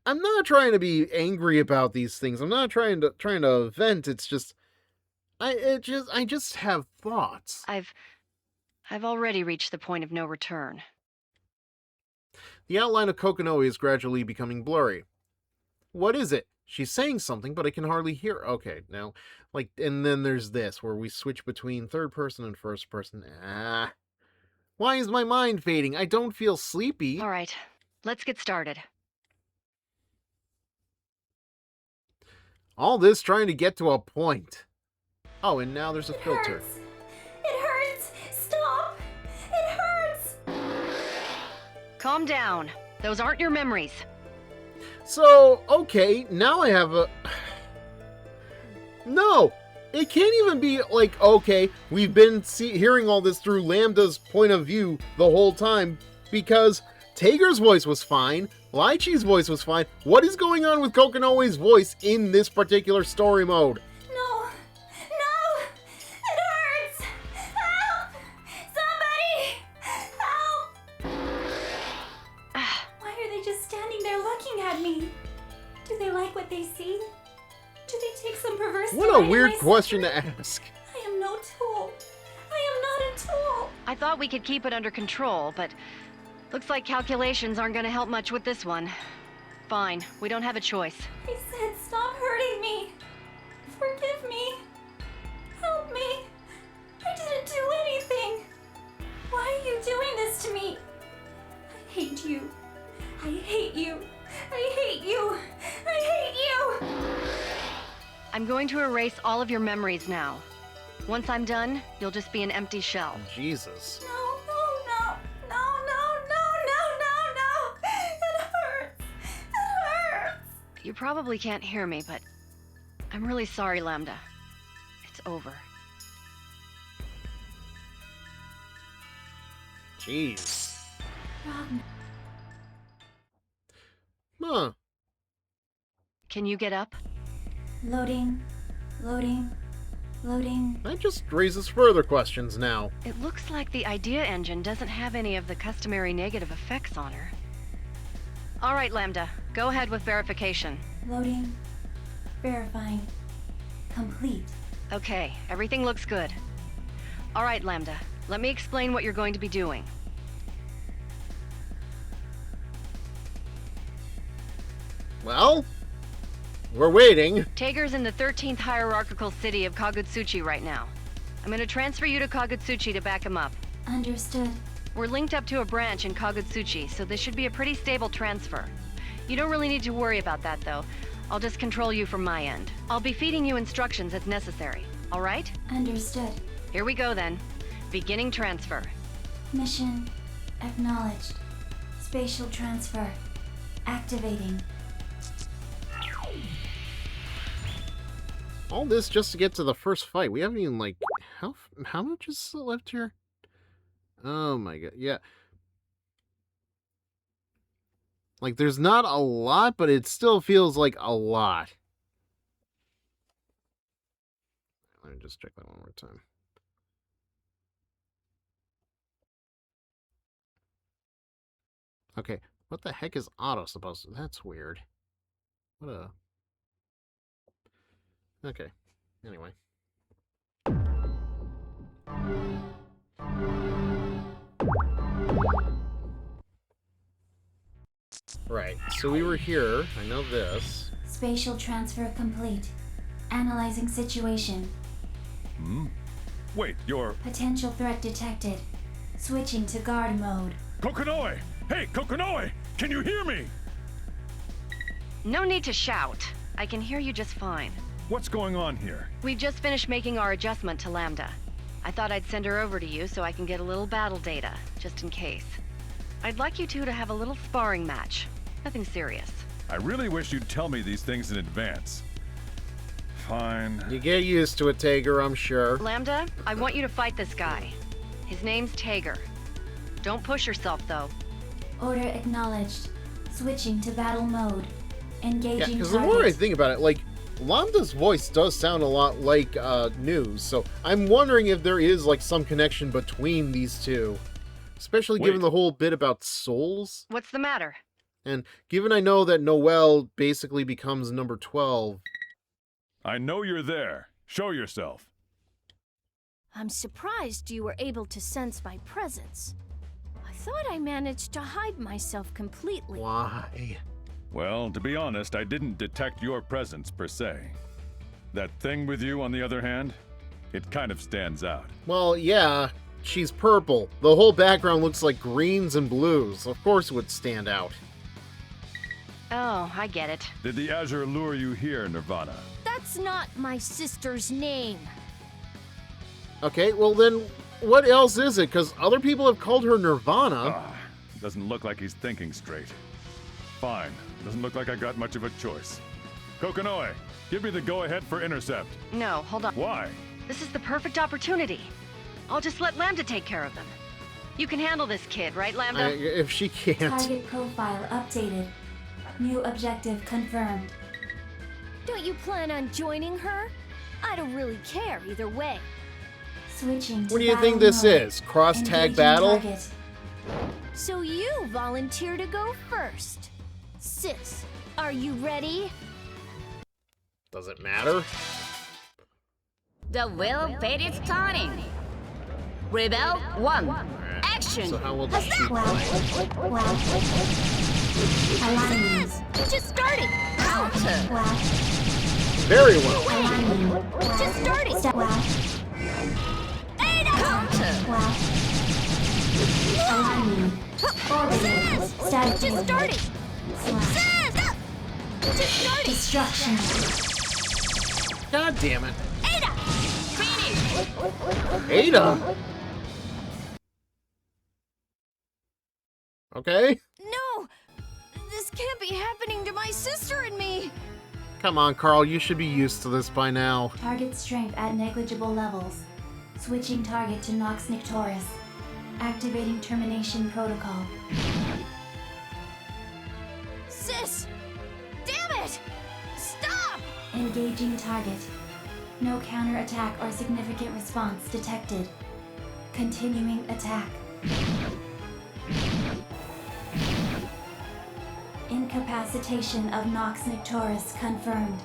Speaker 1: I'm not trying to be angry about these things. I'm not trying to vent. It's just, I just have thoughts.
Speaker 3: I've already reached the point of no return.
Speaker 1: The outline of Kokonoe is gradually becoming blurry. What is it? She's saying something, but I can hardly hear. Okay, now, like, and then there's this, where we switch between third person and first person. Why is my mind fading? I don't feel sleepy.
Speaker 3: All right, let's get started.
Speaker 1: All this trying to get to a point. Oh, and now there's a filter.
Speaker 10: It hurts! Stop! It hurts!
Speaker 3: Calm down. Those aren't your memories.
Speaker 1: So, okay, now I have a... No! It can't even be like, okay, we've been hearing all this through Lambda's point of view the whole time, because Tager's voice was fine, Lychee's voice was fine. What is going on with Kokonoe's voice in this particular story mode?
Speaker 10: No! No! It hurts! Help! Somebody! Help! Why are they just standing there looking at me? Do they like what they see? Do they take some perverse
Speaker 1: What a weird question to ask.
Speaker 10: I am no tool. I am not a tool.
Speaker 3: I thought we could keep it under control, but looks like calculations aren't gonna help much with this one. Fine, we don't have a choice.
Speaker 10: I said stop hurting me. Forgive me. Help me. I didn't do anything. Why are you doing this to me? I hate you. I hate you. I hate you. I hate you.
Speaker 3: I'm going to erase all of your memories now. Once I'm done, you'll just be an empty shell.
Speaker 1: Jesus.
Speaker 10: No, no, no, no, no, no, no, no, no. It hurts. It hurts.
Speaker 3: You probably can't hear me, but I'm really sorry, Lambda. It's over.
Speaker 1: Jeez.
Speaker 10: Ragnar.
Speaker 1: Huh.
Speaker 3: Can you get up?
Speaker 10: Loading. Loading. Loading.
Speaker 1: That just raises further questions now.
Speaker 3: It looks like the idea engine doesn't have any of the customary negative effects on her. All right, Lambda, go ahead with verification.
Speaker 10: Loading. Verifying. Complete.
Speaker 3: Okay, everything looks good. All right, Lambda, let me explain what you're going to be doing.
Speaker 1: Well, we're waiting.
Speaker 3: Tager's in the 13th hierarchical city of Kagutsuchi right now. I'm gonna transfer you to Kagutsuchi to back him up.
Speaker 10: Understood.
Speaker 3: We're linked up to a branch in Kagutsuchi, so this should be a pretty stable transfer. You don't really need to worry about that, though. I'll just control you from my end. I'll be feeding you instructions as necessary, all right?
Speaker 10: Understood.
Speaker 3: Here we go, then. Beginning transfer.
Speaker 10: Mission acknowledged. Spatial transfer. Activating.
Speaker 1: All this just to get to the first fight. We haven't even, like, how much is left here? Oh my god, yeah. Like, there's not a lot, but it still feels like a lot. Let me just check that one more time. Okay, what the heck is auto supposed to... That's weird. What a... Okay, anyway. Right, so we were here. I know this.
Speaker 10: Spatial transfer complete. Analyzing situation.
Speaker 11: Wait, you're...
Speaker 10: Potential threat detected. Switching to guard mode.
Speaker 11: Kokonoe! Hey, Kokonoe! Can you hear me?
Speaker 3: No need to shout. I can hear you just fine.
Speaker 11: What's going on here?
Speaker 3: We've just finished making our adjustment to Lambda. I thought I'd send her over to you so I can get a little battle data, just in case. I'd like you two to have a little sparring match. Nothing serious.
Speaker 11: I really wish you'd tell me these things in advance. Fine.
Speaker 1: You get used to it, Tager, I'm sure.
Speaker 3: Lambda, I want you to fight this guy. His name's Tager. Don't push yourself, though.
Speaker 10: Order acknowledged. Switching to battle mode.
Speaker 1: Yeah,
Speaker 10: Engaging
Speaker 1: because the more I
Speaker 10: target.
Speaker 1: think about it, like, Lambda's voice does sound a lot like News, so I'm wondering if there is, like, some connection between these two. Especially given the whole bit about souls.
Speaker 3: What's the matter?
Speaker 1: And given I know that Noelle basically becomes number 12.
Speaker 11: I know you're there. Show yourself.
Speaker 6: I'm surprised you were able to sense my presence. I thought I managed to hide myself completely.
Speaker 1: Why?
Speaker 11: Well, to be honest, I didn't detect your presence per se. That thing with you, on the other hand, it kind of stands out.
Speaker 1: Well, yeah, she's purple. The whole background looks like greens and blues. Of course it would stand out.
Speaker 3: Oh, I get it.
Speaker 11: Did the Azure lure you here, Nirvana?
Speaker 6: That's not my sister's name.
Speaker 1: Okay, well then, what else is it? Because other people have called her Nirvana.
Speaker 11: Doesn't look like he's thinking straight. Fine. Doesn't look like I got much of a choice. Kokonoe, give me the go-ahead for intercept.
Speaker 3: No, hold on.
Speaker 11: Why?
Speaker 3: This is the perfect opportunity. I'll just let Lambda take care of them. You can handle this kid, right, Lambda?
Speaker 1: If she can't.
Speaker 10: Target profile updated. New objective confirmed.
Speaker 6: Don't you plan on joining her? I don't really care either way.
Speaker 10: Switching to
Speaker 1: What do you think
Speaker 10: battle
Speaker 1: this
Speaker 10: mode.
Speaker 1: is? Cross-tag
Speaker 10: Engaging
Speaker 1: battle?
Speaker 10: target.
Speaker 6: So you volunteer to go first. Sis, are you ready?
Speaker 1: Does it matter?
Speaker 7: The wheel of fate is turning. Rebel 1. Action!
Speaker 1: So how will this shoot?
Speaker 10: Aligning.
Speaker 6: Just started.
Speaker 7: Counter.
Speaker 1: Very well.
Speaker 10: Aligning.
Speaker 6: Just started.
Speaker 7: Counter.
Speaker 10: Aligning. Orbiting. Static.
Speaker 6: Just started. Just started.
Speaker 10: Destruction.
Speaker 1: God damn it.
Speaker 6: Ada!
Speaker 7: Finish!
Speaker 1: Ada? Okay.
Speaker 6: No! This can't be happening to my sister and me!
Speaker 1: Come on, Carl, you should be used to this by now.
Speaker 10: Target strength at negligible levels. Switching target to Nox Nictoris. Activating termination protocol.
Speaker 6: Sis! Damn it! Stop!
Speaker 10: Engaging target. No counterattack or significant response detected. Continuing attack. Incapacitation of Nox Nictoris confirmed.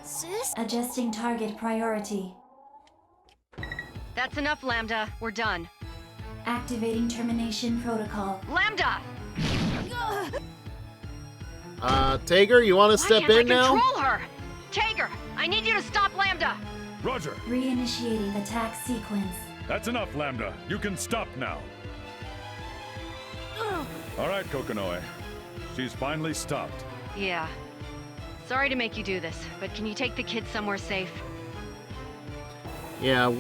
Speaker 6: Sis?
Speaker 10: Adjusting target priority.
Speaker 3: That's enough, Lambda. We're done.
Speaker 10: Activating termination protocol.
Speaker 3: Lambda!
Speaker 1: Tager, you want to
Speaker 3: Why
Speaker 1: step
Speaker 3: can't
Speaker 1: in
Speaker 3: I
Speaker 1: now?
Speaker 3: control her? Tager, I need you to stop Lambda!
Speaker 11: Roger.
Speaker 10: Reinitiating attack sequence.
Speaker 11: That's enough, Lambda. You can stop now. All right, Kokonoe. She's finally stopped.
Speaker 3: Yeah. Sorry to make you do this, but can you take the kid somewhere safe?
Speaker 1: Yeah,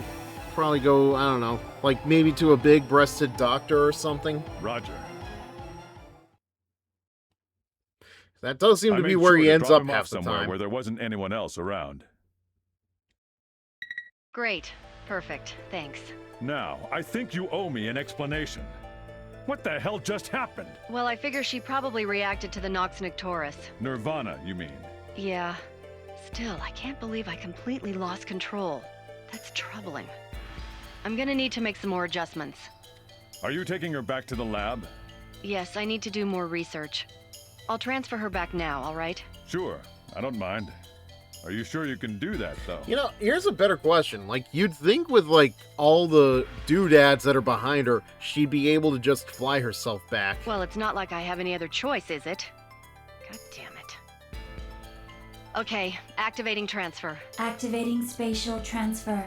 Speaker 1: probably go, I don't know, like maybe to a big-breasted doctor or something.
Speaker 11: Roger.
Speaker 1: That does seem
Speaker 11: I
Speaker 1: to be
Speaker 11: made
Speaker 1: where
Speaker 11: sure
Speaker 1: he
Speaker 11: to
Speaker 1: ends
Speaker 11: drop
Speaker 1: up
Speaker 11: him off
Speaker 1: half the
Speaker 11: somewhere
Speaker 1: time.
Speaker 11: where there wasn't anyone else around.
Speaker 3: Great. Perfect. Thanks.
Speaker 11: Now, I think you owe me an explanation. What the hell just happened?
Speaker 3: Well, I figure she probably reacted to the Nox Nictoris.
Speaker 11: Nirvana, you mean?
Speaker 3: Yeah. Still, I can't believe I completely lost control. That's troubling. I'm gonna need to make some more adjustments.
Speaker 11: Are you taking her back to the lab?
Speaker 3: Yes, I need to do more research. I'll transfer her back now, all right?
Speaker 11: Sure, I don't mind. Are you sure you can do that, though?
Speaker 1: You know, here's a better question. Like, you'd think with, like, all the doodads that are behind her, she'd be able to just fly herself back.
Speaker 3: Well, it's not like I have any other choice, is it? God damn it. Okay, activating transfer.
Speaker 10: Activating spatial transfer.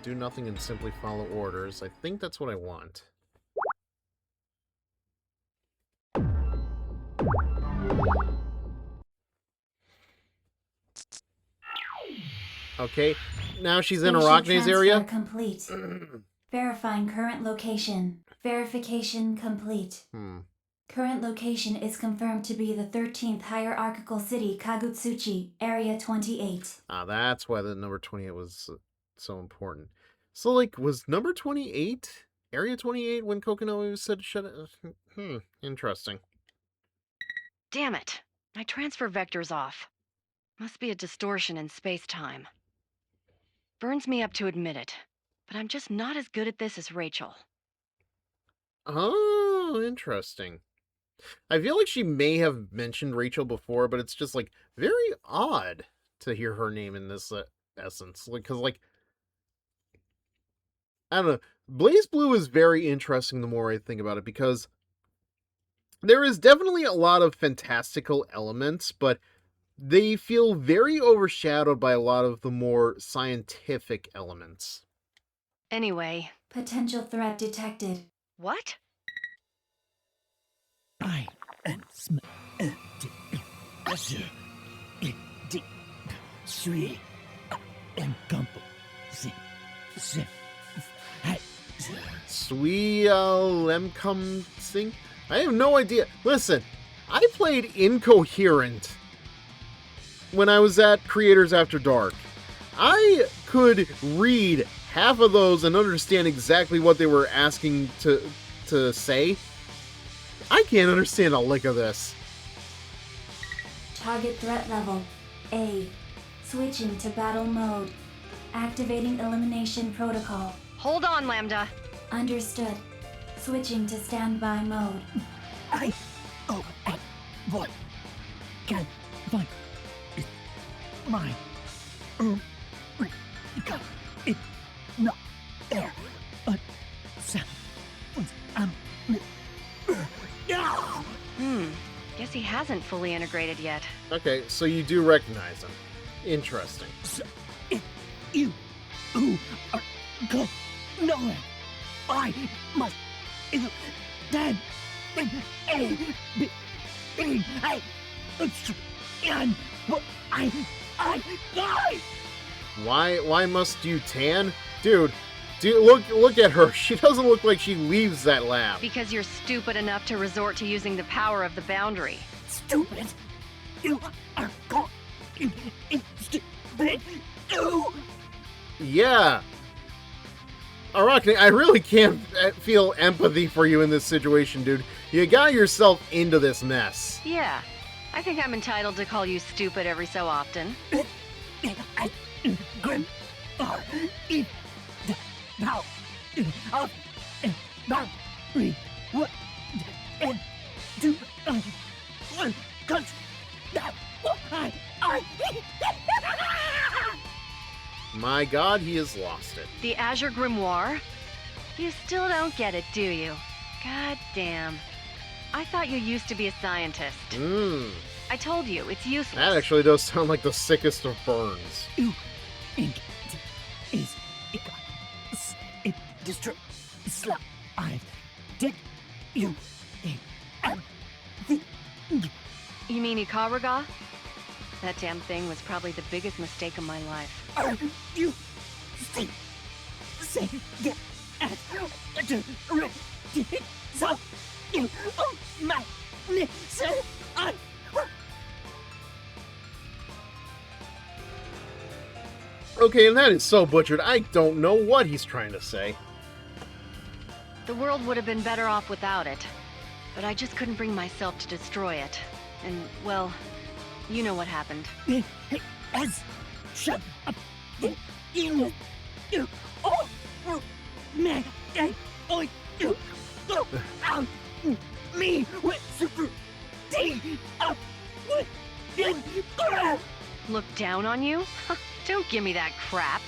Speaker 1: Do nothing and simply follow orders. I think that's what I want. Okay, now she's in Arachne's area.
Speaker 10: Complete. Verifying current location. Verification complete. Current location is confirmed to be the 13th hierarchical city, Kagutsuchi, Area 28.
Speaker 1: Ah, that's why the number 28 was so important. So, like, was number 28 Area 28 when Kokonoe said shut it? Interesting.
Speaker 3: Damn it. My transfer vector's off. Must be a distortion in space-time. Burns me up to admit it, but I'm just not as good at this as Rachel.
Speaker 1: Oh, interesting. I feel like she may have mentioned Rachel before, but it's just, like, very odd to hear her name in this essence. Because, like, I don't know. BlazBlue is very interesting the more I think about it, because there is definitely a lot of fantastical elements, but they feel very overshadowed by a lot of the more scientific elements.
Speaker 3: Anyway.
Speaker 10: Potential threat detected.
Speaker 3: What?
Speaker 2: I am
Speaker 1: Lemcom. I have no idea. Listen, I played Incoherent when I was at Creators After Dark. I could read half of those and understand exactly what they were asking to say. I can't understand a lick of this.
Speaker 10: Target threat level A. Switching to battle mode. Activating elimination protocol.
Speaker 3: Hold on, Lambda.
Speaker 10: Understood. Switching to standby mode.
Speaker 2: What can find my it not there, but sounds
Speaker 3: Guess he hasn't fully integrated yet.
Speaker 1: Okay, so you do recognize him. Interesting.
Speaker 2: So, you who are going, I must then
Speaker 1: Why must you tan? Dude, look at her. She doesn't look like she leaves that lab.
Speaker 3: Because you're stupid enough to resort to using the power of the boundary.
Speaker 2: Stupid? You are going stupid.
Speaker 1: Yeah. Arachne, I really can't feel empathy for you in this situation, dude. You got yourself into this mess.
Speaker 3: Yeah, I think I'm entitled to call you stupid every so often.
Speaker 2: Grim are in the power of boundary. What and do one country that
Speaker 1: My god, he has lost it.
Speaker 3: The Azure Grimoire? You still don't get it, do you? God damn. I thought you used to be a scientist. I told you, it's useless.
Speaker 1: That actually does sound like the sickest of burns.
Speaker 2: You think is it destroy slap I did you
Speaker 3: You mean Ikaraga? That damn thing was probably the biggest mistake of my life.
Speaker 2: Are you say that at so you my I
Speaker 1: Okay, and that is so butchered, I don't know what he's trying to say.
Speaker 3: The world would have been better off without it, but I just couldn't bring myself to destroy it. And, well, you know what happened.
Speaker 2: Shut up. You oh man oh you me with super D
Speaker 3: Look down on you? Don't give me that crap.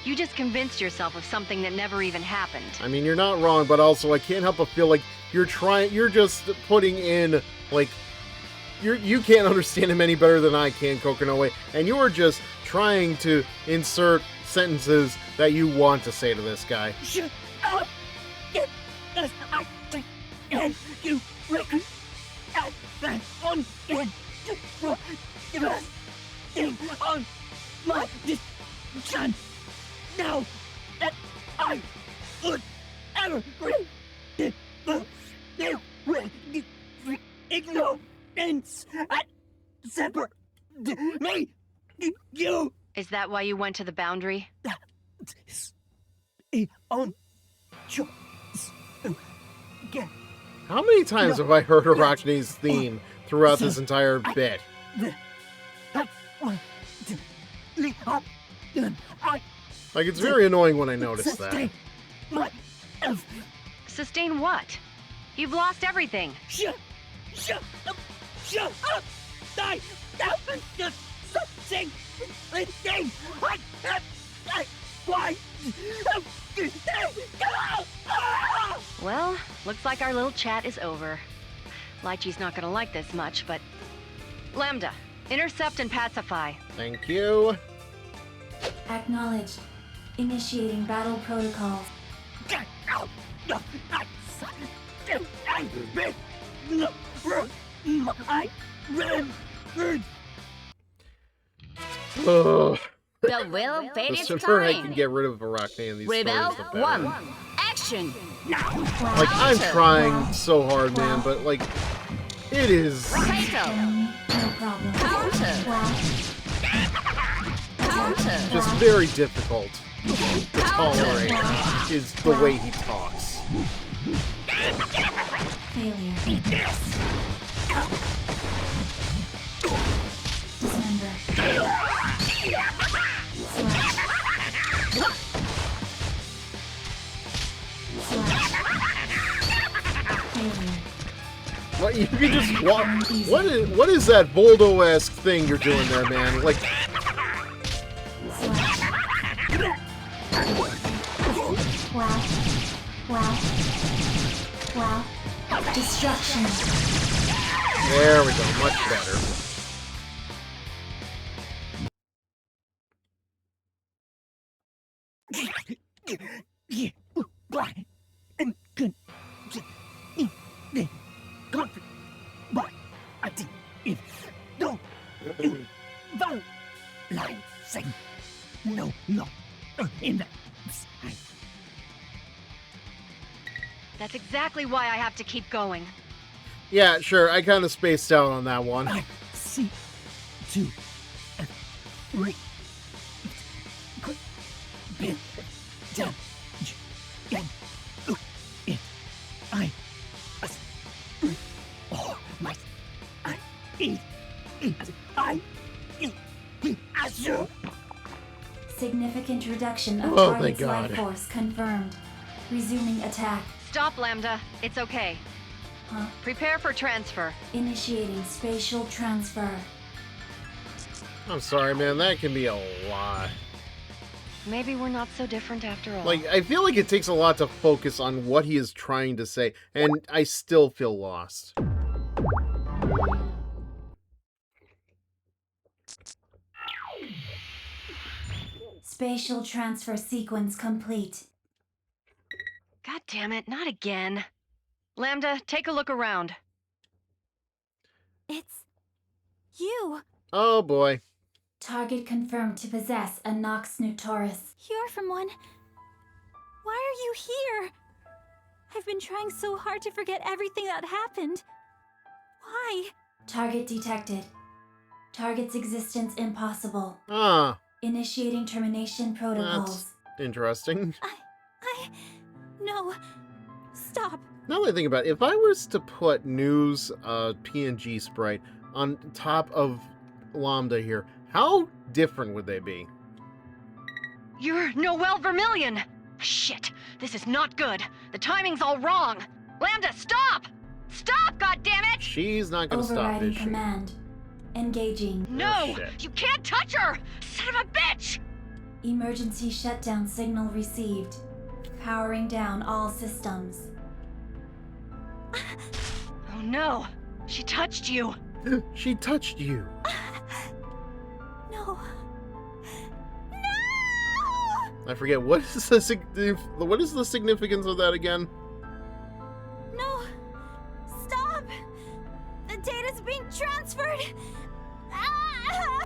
Speaker 3: You just convinced yourself of something that never even happened.
Speaker 1: I mean, you're not wrong, but also I can't help but feel like you're just putting in, like, you can't understand him any better than I can, Kokonoe, and you are just trying to insert sentences that you want to say to this guy.
Speaker 2: Shut up! Get us out and you reckon out that on and give us in on my son. Now that I would ever ignorance at separate me you.
Speaker 3: Is that why you went to the boundary?
Speaker 2: On choice.
Speaker 1: How many times have I heard Arachne's theme throughout this entire bit? Like, it's very annoying when I notice that.
Speaker 3: Sustain what? You've lost everything.
Speaker 2: Shut up! I haven't just something thing. Why?
Speaker 3: Well, looks like our little chat is over. Lychee's not gonna like this much, but... Lambda, intercept and pacify.
Speaker 1: Thank you.
Speaker 10: Acknowledged. Initiating battle protocols.
Speaker 1: Ugh.
Speaker 7: The will of fate
Speaker 1: The
Speaker 7: is
Speaker 1: sooner I can
Speaker 7: coming.
Speaker 1: get rid of Arachne in these
Speaker 7: Rebel
Speaker 1: stories, the better.
Speaker 7: 1. Action.
Speaker 1: Like, I'm trying so hard, man, but, like, it is... just very difficult to tolerate is the way he talks. What, you can just walk... What is that Voldo-esque thing you're doing there, man? Like...
Speaker 10: Wow. Destruction.
Speaker 1: There we go, much better.
Speaker 3: That's exactly why I have to keep going.
Speaker 1: Yeah, sure, I kind of spaced out on that one.
Speaker 2: See to re been done in it. I my I eat
Speaker 10: Significant reduction of
Speaker 1: Oh,
Speaker 10: target's
Speaker 1: thank God.
Speaker 10: life force confirmed. Resuming attack.
Speaker 3: Stop, Lambda. It's okay.
Speaker 10: Huh?
Speaker 3: Prepare for transfer.
Speaker 10: Initiating spatial transfer.
Speaker 1: I'm sorry, man, that can be a lot.
Speaker 3: Maybe we're not so different after all.
Speaker 1: Like, I feel like it takes a lot to focus on what he is trying to say, and I still feel lost.
Speaker 10: Spatial transfer sequence complete.
Speaker 3: God damn it, not again. Lambda, take a look around.
Speaker 10: It's you.
Speaker 1: Oh boy.
Speaker 10: Target confirmed to possess a Nox Nutoris.
Speaker 16: You're from one. Why are you here? I've been trying so hard to forget everything that happened. Why?
Speaker 10: Target detected. Target's existence impossible.
Speaker 1: Ah,
Speaker 10: Initiating termination protocols.
Speaker 1: that's interesting.
Speaker 16: No. Stop.
Speaker 1: Now that I think about it, if I was to put News PNG sprite on top of Lambda here, how different would they be?
Speaker 3: You're Noelle Vermillion! Shit, this is not good. The timing's all wrong. Lambda, stop! Stop, goddammit!
Speaker 1: She's not gonna stop,
Speaker 10: Overriding
Speaker 1: is she?
Speaker 10: command. Engaging.
Speaker 3: No!
Speaker 1: shit.
Speaker 3: You can't touch her! Son of a bitch!
Speaker 10: Emergency shutdown signal received. Powering down all systems.
Speaker 3: Oh no! She touched you!
Speaker 1: She touched you.
Speaker 16: No.
Speaker 1: I forget, what is the significance of that again?
Speaker 16: No! Stop! The data's being transferred! Ah!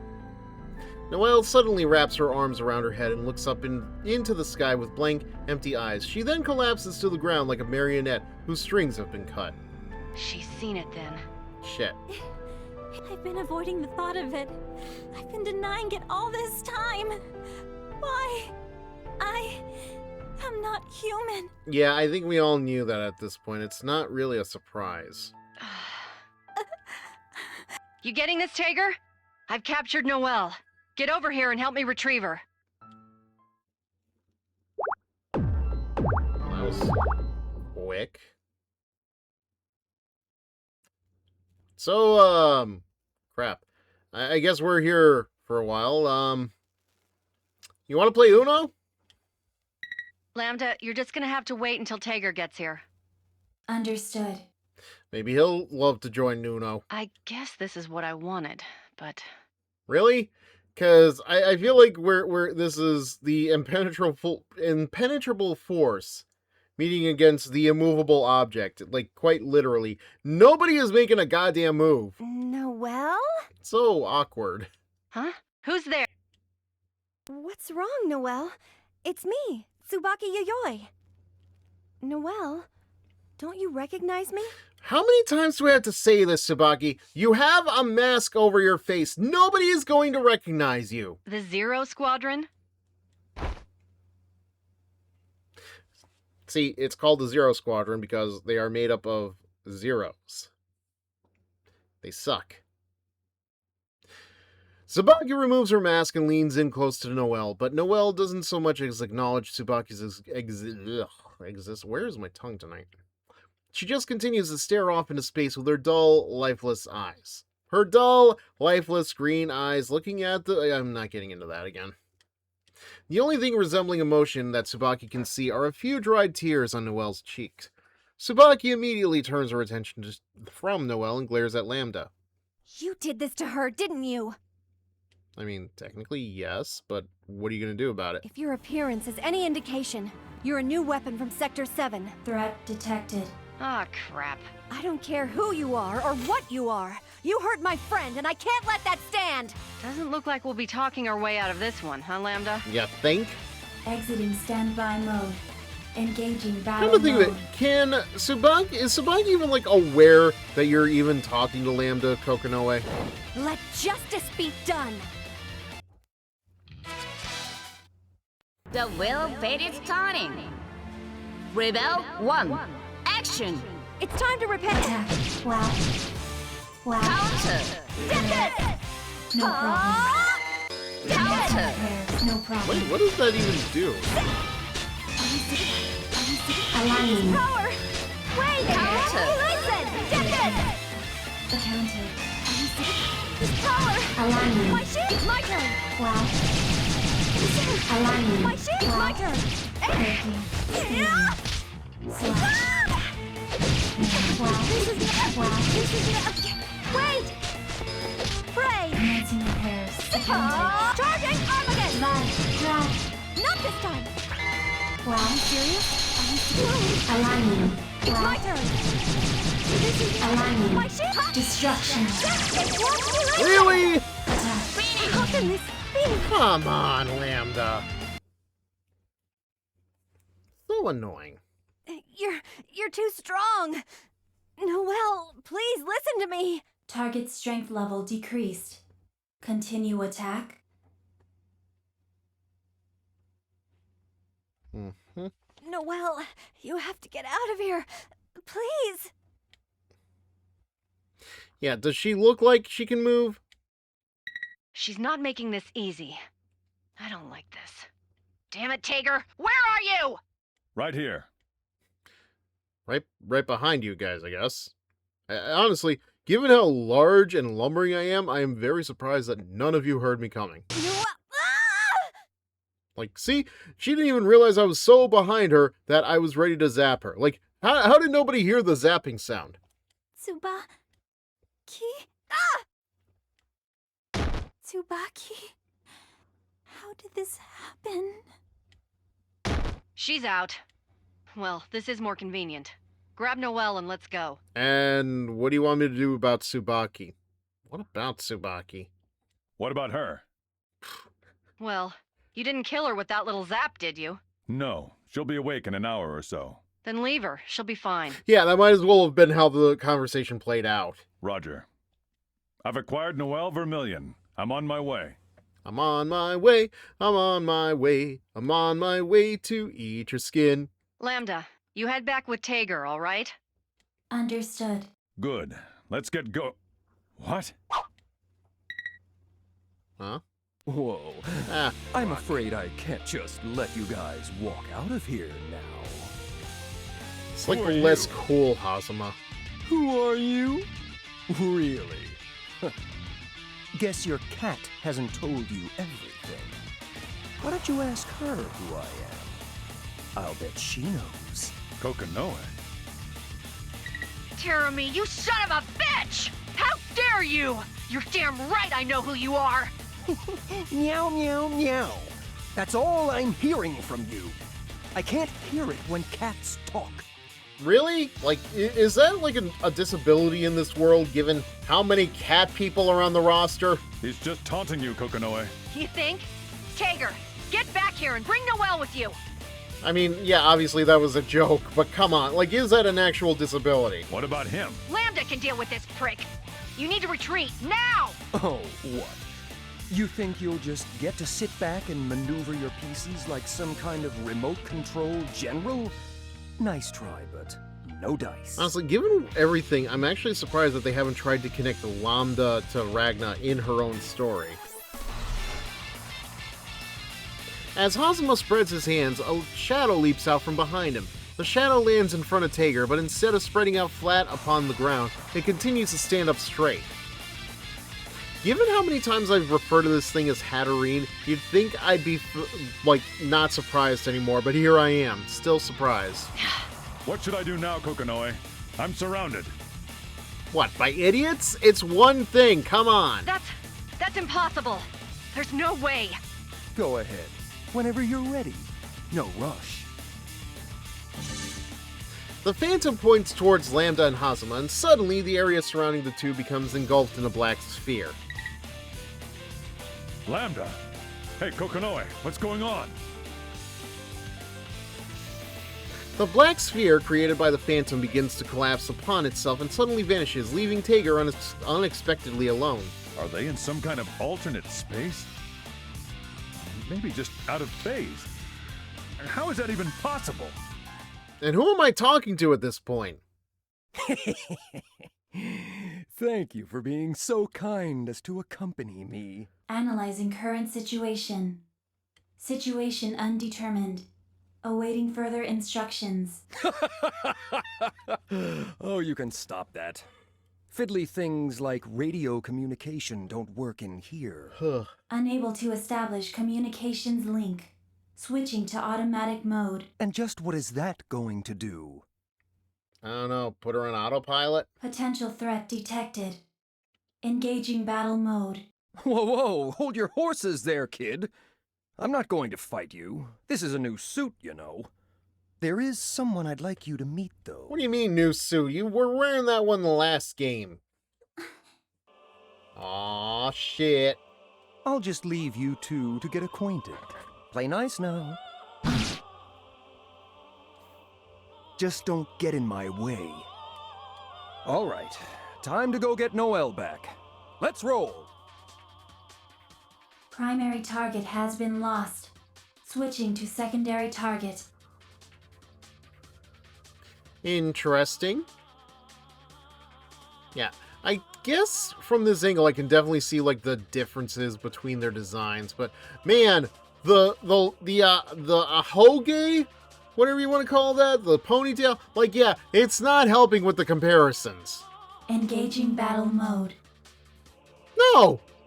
Speaker 1: Noelle suddenly wraps her arms around her head and looks up into the sky with blank, empty eyes. She then collapses to the ground like a marionette whose strings have been cut.
Speaker 3: She's seen it then.
Speaker 1: Shit.
Speaker 16: I've been avoiding the thought of it. I've been denying it all this time. Why? I am not human.
Speaker 1: Yeah, I think we all knew that at this point. It's not really a surprise.
Speaker 3: You getting this, Tager? I've captured Noelle. Get over here and help me retrieve her.
Speaker 1: That was quick. So, crap. I guess we're here for a while. You want to play Uno?
Speaker 3: Lambda, you're just gonna have to wait until Tager gets here.
Speaker 10: Understood.
Speaker 1: Maybe he'll love to join Uno.
Speaker 3: I guess this is what I wanted, but...
Speaker 1: Really? Because I feel like this is the impenetrable force meeting against the immovable object. Like, quite literally. Nobody is making a goddamn move.
Speaker 6: Noelle?
Speaker 1: So awkward.
Speaker 3: Huh? Who's there?
Speaker 6: What's wrong, Noelle? It's me, Tsubaki Yayoi. Noelle, don't you recognize me?
Speaker 1: How many times do I have to say this, Tsubaki? You have a mask over your face. Nobody is going to recognize you.
Speaker 3: The Zero Squadron?
Speaker 1: See, it's called the Zero Squadron because they are made up of zeros. They suck. Tsubaki removes her mask and leans in close to Noelle, but Noelle doesn't so much as acknowledge Tsubaki's exist. Where's my tongue tonight? She just continues to stare off into space with her dull, lifeless eyes. Her dull, lifeless green eyes looking at the... I'm not getting into that again. The only thing resembling emotion that Tsubaki can see are a few dried tears on Noelle's cheeks. Tsubaki immediately turns her attention from Noelle and glares at Lambda.
Speaker 6: You did this to her, didn't you?
Speaker 1: I mean, technically, yes, but what are you going to do about it?
Speaker 6: If your appearance is any indication, you're a new weapon from Sector 7.
Speaker 10: Threat detected.
Speaker 3: Ah, crap.
Speaker 6: I don't care who you are or what you are. You hurt my friend, and I can't let that stand!
Speaker 3: Doesn't look like we'll be talking our way out of this one, huh, Lambda?
Speaker 1: You think?
Speaker 10: Exiting standby mode. Engaging battle
Speaker 1: Come to think
Speaker 10: mode.
Speaker 1: of it, is Tsubaki even, like, aware that you're even talking to Lambda, Kokonoe?
Speaker 6: Let justice be done!
Speaker 7: The wheel of fate is turning. Rebel 1. Action!
Speaker 6: It's time to repent!
Speaker 10: Wow. Wow.
Speaker 7: Counter!
Speaker 10: No problem.
Speaker 7: Counter!
Speaker 10: No problem.
Speaker 1: Wait, what does that even do?
Speaker 10: Aligning.
Speaker 6: Power! Wait!
Speaker 7: Counter!
Speaker 6: Listen! Get
Speaker 10: Accounted.
Speaker 6: this! Power!
Speaker 10: Aligning.
Speaker 6: My shield! It's my turn!
Speaker 10: Wow. Aligning.
Speaker 6: My shield! It's my turn!
Speaker 10: Breaking. Slash. Wow.
Speaker 6: This is wait! Pray!
Speaker 10: Commencing repairs. Accounted.
Speaker 6: Charging Armageddon!
Speaker 10: Drive.
Speaker 6: Not this time!
Speaker 10: Wow.
Speaker 6: Are you serious?
Speaker 10: Aligning.
Speaker 6: It's
Speaker 10: Wow.
Speaker 6: my turn! This is
Speaker 10: Aligning.
Speaker 6: my shield!
Speaker 10: Destruction.
Speaker 6: It won't be later!
Speaker 1: Really?
Speaker 10: Attack.
Speaker 6: How can this be?
Speaker 1: Come on, Lambda. So annoying.
Speaker 6: You're too strong! Noelle, please listen to me!
Speaker 10: Target strength level decreased. Continue attack.
Speaker 1: Mm-hmm.
Speaker 6: Noelle, you have to get out of here. Please!
Speaker 1: Yeah, does she look like she can move?
Speaker 3: She's not making this easy. I don't like this. Damn it, Tager! Where are you?
Speaker 11: Right here.
Speaker 1: Right behind you guys, I guess. Honestly, given how large and lumbering I am very surprised that none of you heard me coming. Like, see? She didn't even realize I was so behind her that I was ready to zap her. Like, how did nobody hear the zapping sound?
Speaker 16: Tsubaki? Tsubaki? How did this happen?
Speaker 3: She's out. Well, this is more convenient. Grab Noelle and let's go.
Speaker 1: And what do you want me to do about Tsubaki? What about Tsubaki?
Speaker 11: What about her?
Speaker 3: Well, you didn't kill her with that little zap, did you?
Speaker 11: No, she'll be awake in an hour or so.
Speaker 3: Then leave her. She'll be fine.
Speaker 1: Yeah, that might as well have been how the conversation played out.
Speaker 11: Roger. I've acquired Noelle Vermillion. I'm on my way.
Speaker 1: I'm on my way, I'm on my way, I'm on my way to eat your skin.
Speaker 3: Lambda, you head back with Tager, all right?
Speaker 16: Understood.
Speaker 11: Good. Let's get go... What?
Speaker 1: Huh?
Speaker 13: Whoa. I'm afraid I can't just let you guys walk out of here now.
Speaker 1: It's like less cool, Hazama.
Speaker 13: Who are you? Really? Guess your cat hasn't told you everything. Why don't you ask her who I am? I'll bet she knows.
Speaker 11: Kokonoe.
Speaker 3: Terumi, you son of a bitch! How dare you! You're damn right I know who you are!
Speaker 13: Meow, meow, meow. That's all I'm hearing from you. I can't hear it when cats talk.
Speaker 1: Really? Like, is that like a disability in this world, given how many cat people are on the roster?
Speaker 11: He's just taunting you, Kokonoe.
Speaker 3: You think? Tager, get back here and bring Noelle with you!
Speaker 1: I mean, yeah, obviously that was a joke, but come on, like, is that an actual disability?
Speaker 11: What about him?
Speaker 3: Lambda can deal with this prick! You need to retreat, now!
Speaker 13: Oh, what? You think you'll just get to sit back and maneuver your pieces like some kind of remote control general? Nice try, but no dice.
Speaker 1: Honestly, given everything, I'm actually surprised that they haven't tried to connect Lambda to Ragna in her own story. As Hazama spreads his hands, a shadow leaps out from behind him. The shadow lands in front of Tager, but instead of spreading out flat upon the ground, it continues to stand up straight. Given how many times I've referred to this thing as Hatterene, you'd think I'd be, like, not surprised anymore, but here I am, still surprised.
Speaker 11: What should I do now, Kokonoe? I'm surrounded.
Speaker 1: What, by idiots? It's one thing, come on!
Speaker 3: That's impossible! There's no way!
Speaker 13: Go ahead. Whenever you're ready. No rush.
Speaker 1: The Phantom points towards Lambda and Hazama, and suddenly the area surrounding the two becomes engulfed in a black sphere.
Speaker 11: Lambda! Hey, Kokonoe, what's going on?
Speaker 1: The black sphere created by the Phantom begins to collapse upon itself and suddenly vanishes, leaving Tager unexpectedly alone.
Speaker 11: Are they in some kind of alternate space? Maybe just out of phase. How is that even possible?
Speaker 1: And who am I talking to at this point?
Speaker 13: Thank you for being so kind as to accompany me.
Speaker 16: Analyzing current situation. Situation undetermined. Awaiting further instructions.
Speaker 13: Oh, you can stop that. Fiddly things like radio communication don't work in here.
Speaker 16: Unable to establish communications link. Switching to automatic mode.
Speaker 13: And just what is that going to do?
Speaker 1: I don't know, put her on autopilot?
Speaker 16: Potential threat detected. Engaging battle mode.
Speaker 13: Whoa, whoa, hold your horses there, kid. I'm not going to fight you. This is a new suit, you know. There is someone I'd like you to meet, though.
Speaker 1: What do you mean, new suit? You were wearing that one the last game. Aw, shit.
Speaker 13: I'll just leave you two to get acquainted. Play nice now. Just don't get in my way. All right, time to go get Noelle back. Let's roll.
Speaker 16: Primary target has been lost. Switching to secondary target.
Speaker 1: Interesting. Yeah, I guess from this angle I can definitely see like the differences between their designs, but man, the hoge, whatever you want to call that, the ponytail, like yeah, it's not helping with the comparisons.
Speaker 16: Engaging battle mode.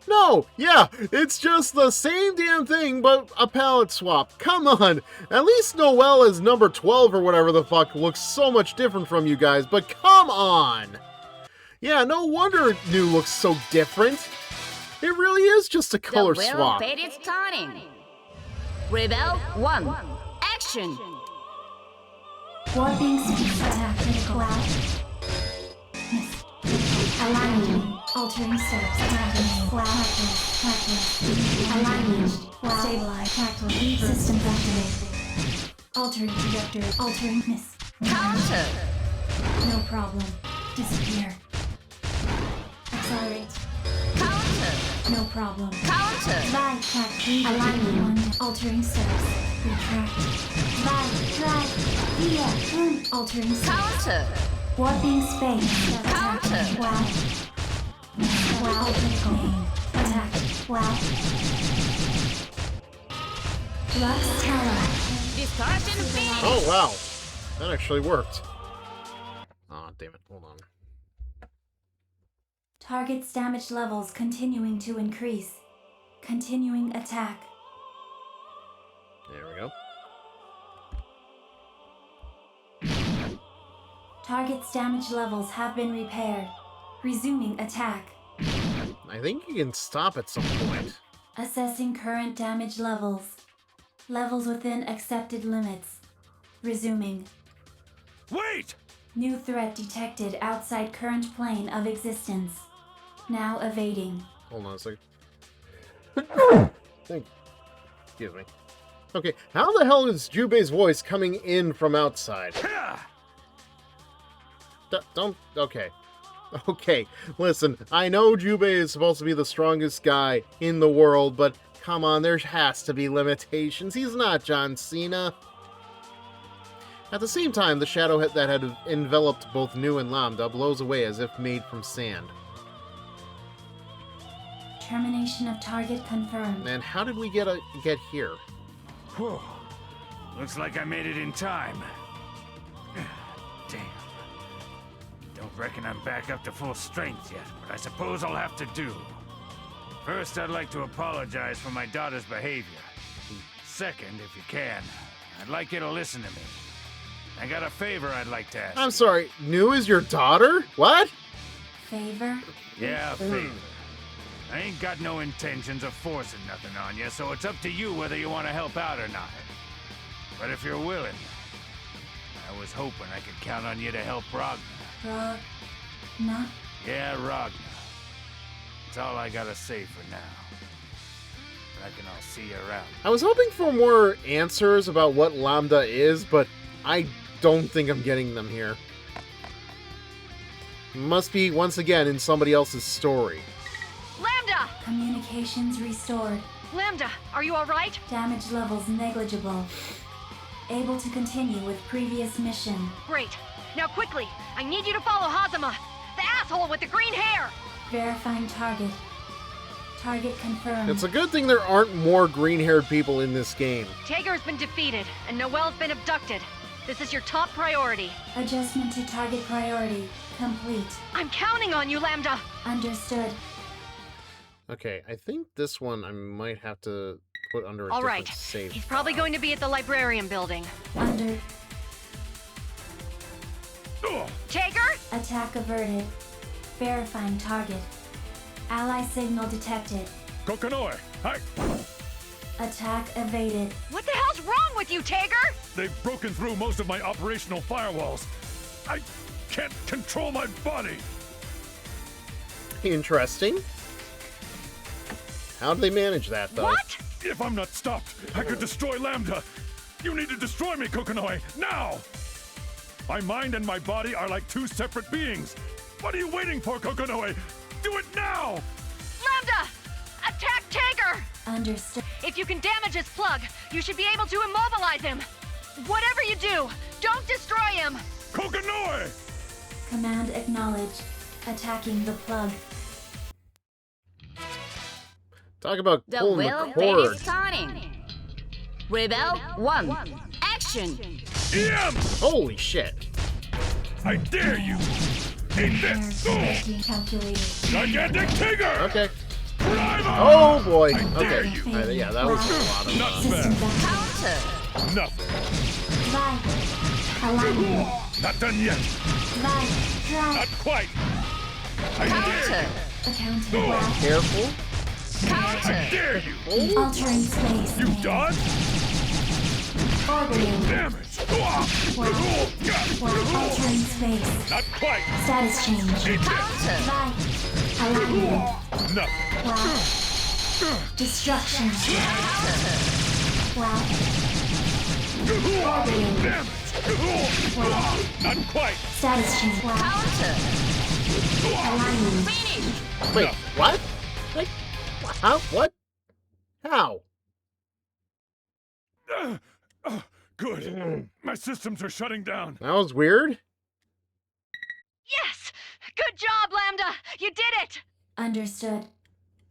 Speaker 1: No, yeah, it's just the same damn thing, but a palette swap. Come on, at least Noelle as number 12 or whatever the fuck looks so much different from you guys, but come on! Yeah, no wonder New looks so different. It really is just a color swap.
Speaker 7: The will fate is turning. Rebel 1, action!
Speaker 10: Warping speed attack critical. Wow. Miss. Aligning. Altering steps. Tactless. Wow. Tactless. Aligning. Wow. Stabilize. Tactless. System activated. Altering trajectory. Altering. Miss.
Speaker 7: Counter.
Speaker 10: No problem. Disappear. Accelerate.
Speaker 7: Counter.
Speaker 10: No problem.
Speaker 7: Counter.
Speaker 10: Drive. Track. Aligning. Altering steps. Retract. Drive. Drive. Via. Altering steps.
Speaker 7: Counter.
Speaker 10: Warping space.
Speaker 7: Counter.
Speaker 10: Wow. Wow. Critical. Attack. Wow. Lux Tower.
Speaker 7: Distortion finish.
Speaker 1: Oh, wow. That actually worked. Aw, oh, damn it. Hold on.
Speaker 10: Target's damage levels continuing to increase. Continuing attack.
Speaker 1: There we go.
Speaker 10: Target's damage levels have been repaired. Resuming attack.
Speaker 1: I think you can stop at some point.
Speaker 10: Assessing current damage levels. Levels within accepted limits. Resuming.
Speaker 11: Wait!
Speaker 10: New threat detected outside current plane of existence. Now evading.
Speaker 1: Hold on a second. Excuse me. Okay, how the hell is Jubei's voice coming in from outside? Don't... Okay. Okay, listen, I know Jubei is supposed to be the strongest guy in the world, but come on, there has to be limitations. He's not John Cena. At the same time, the shadow that had enveloped both Nu and Lambda blows away as if made from sand.
Speaker 10: Termination of target confirmed.
Speaker 1: And how did we get here?
Speaker 17: Whew. Looks like I made it in time. Damn. Don't reckon I'm back up to full strength yet, but I suppose I'll have to do. First, I'd like to apologize for my daughter's behavior. Second, if you can, I'd like you to listen to me. I got a favor I'd like to ask.
Speaker 1: I'm sorry, Nu is your daughter? What?
Speaker 10: Favor?
Speaker 17: Yeah, favor. I ain't got no intentions of forcing nothing on you, so it's up to you whether you want to help out or not. But if you're willing, I was hoping I could count on you to help Ragnar.
Speaker 10: Ragnar?
Speaker 17: Yeah, Ragnar. That's all I gotta say for now. Reckon I'll see you around.
Speaker 1: I was hoping for more answers about what Lambda is, but I don't think I'm getting them here. Must be, once again, in somebody else's story.
Speaker 3: Lambda!
Speaker 10: Communications restored.
Speaker 3: Lambda, are you alright?
Speaker 10: Damage levels negligible. Able to continue with previous mission.
Speaker 3: Great. Now quickly, I need you to follow Hazama, the asshole with the green hair!
Speaker 10: Verifying target. Target confirmed.
Speaker 1: It's a good thing there aren't more green-haired people in this game.
Speaker 3: Tager's been defeated, and Noelle's been abducted. This is your top priority.
Speaker 10: Adjustment to target priority complete.
Speaker 3: I'm counting on you, Lambda!
Speaker 10: Understood.
Speaker 1: Okay, I think this one I might have to put under a
Speaker 3: All
Speaker 1: different
Speaker 3: right.
Speaker 1: save.
Speaker 3: He's probably going to be at the librarian building.
Speaker 10: Under.
Speaker 3: Tager?
Speaker 10: Attack averted. Verifying target. Ally signal detected.
Speaker 11: Kokonoe, hi!
Speaker 10: Attack evaded.
Speaker 3: What the hell's wrong with you, Tager?
Speaker 11: They've broken through most of my operational firewalls. I can't control my body.
Speaker 1: Interesting. How do they manage that, though?
Speaker 3: What?
Speaker 11: If I'm not stopped, I could destroy Lambda. You need to destroy me, Kokonoe, now! My mind and my body are like two separate beings. What are you waiting for, Kokonoe? Do it now!
Speaker 3: Lambda! Attack Tager!
Speaker 10: Understood.
Speaker 3: If you can damage his plug, you should be able to immobilize him. Whatever you do, don't destroy him!
Speaker 11: Kokonoe!
Speaker 10: Command acknowledged. Attacking the plug.
Speaker 1: Talk about
Speaker 7: The
Speaker 1: pulling
Speaker 7: will
Speaker 1: the
Speaker 7: fade
Speaker 1: cord.
Speaker 7: is starting. Rebel 1. Action!
Speaker 1: Holy shit.
Speaker 11: I dare you! Eat this!
Speaker 10: Calculated.
Speaker 11: Gigantic Tiger!
Speaker 1: Okay.
Speaker 11: Primer!
Speaker 1: Oh boy.
Speaker 11: I dare
Speaker 1: Okay.
Speaker 11: you!
Speaker 1: Yeah, that was a lot of
Speaker 11: Not bad.
Speaker 7: Counter!
Speaker 11: Nothing.
Speaker 10: Drive. Alignment.
Speaker 11: Not done yet.
Speaker 10: Drive. Drive.
Speaker 11: Not quite. I dare you!
Speaker 10: Accounting. Wow.
Speaker 1: Careful.
Speaker 11: I dare you!
Speaker 10: Altering space.
Speaker 11: You dodge?
Speaker 10: Orbiting.
Speaker 11: Damn it!
Speaker 10: While entering space.
Speaker 11: Not quite.
Speaker 10: Status change. Light. Alignment.
Speaker 11: Nothing.
Speaker 10: While destruction. While orbiting.
Speaker 11: Damn it! Not quite.
Speaker 10: Status change. While alignment.
Speaker 1: Wait, what? Like, how? What? How?
Speaker 11: Good. My systems are shutting down.
Speaker 1: That was weird.
Speaker 3: Yes! Good job, Lambda! You did it!
Speaker 10: Understood.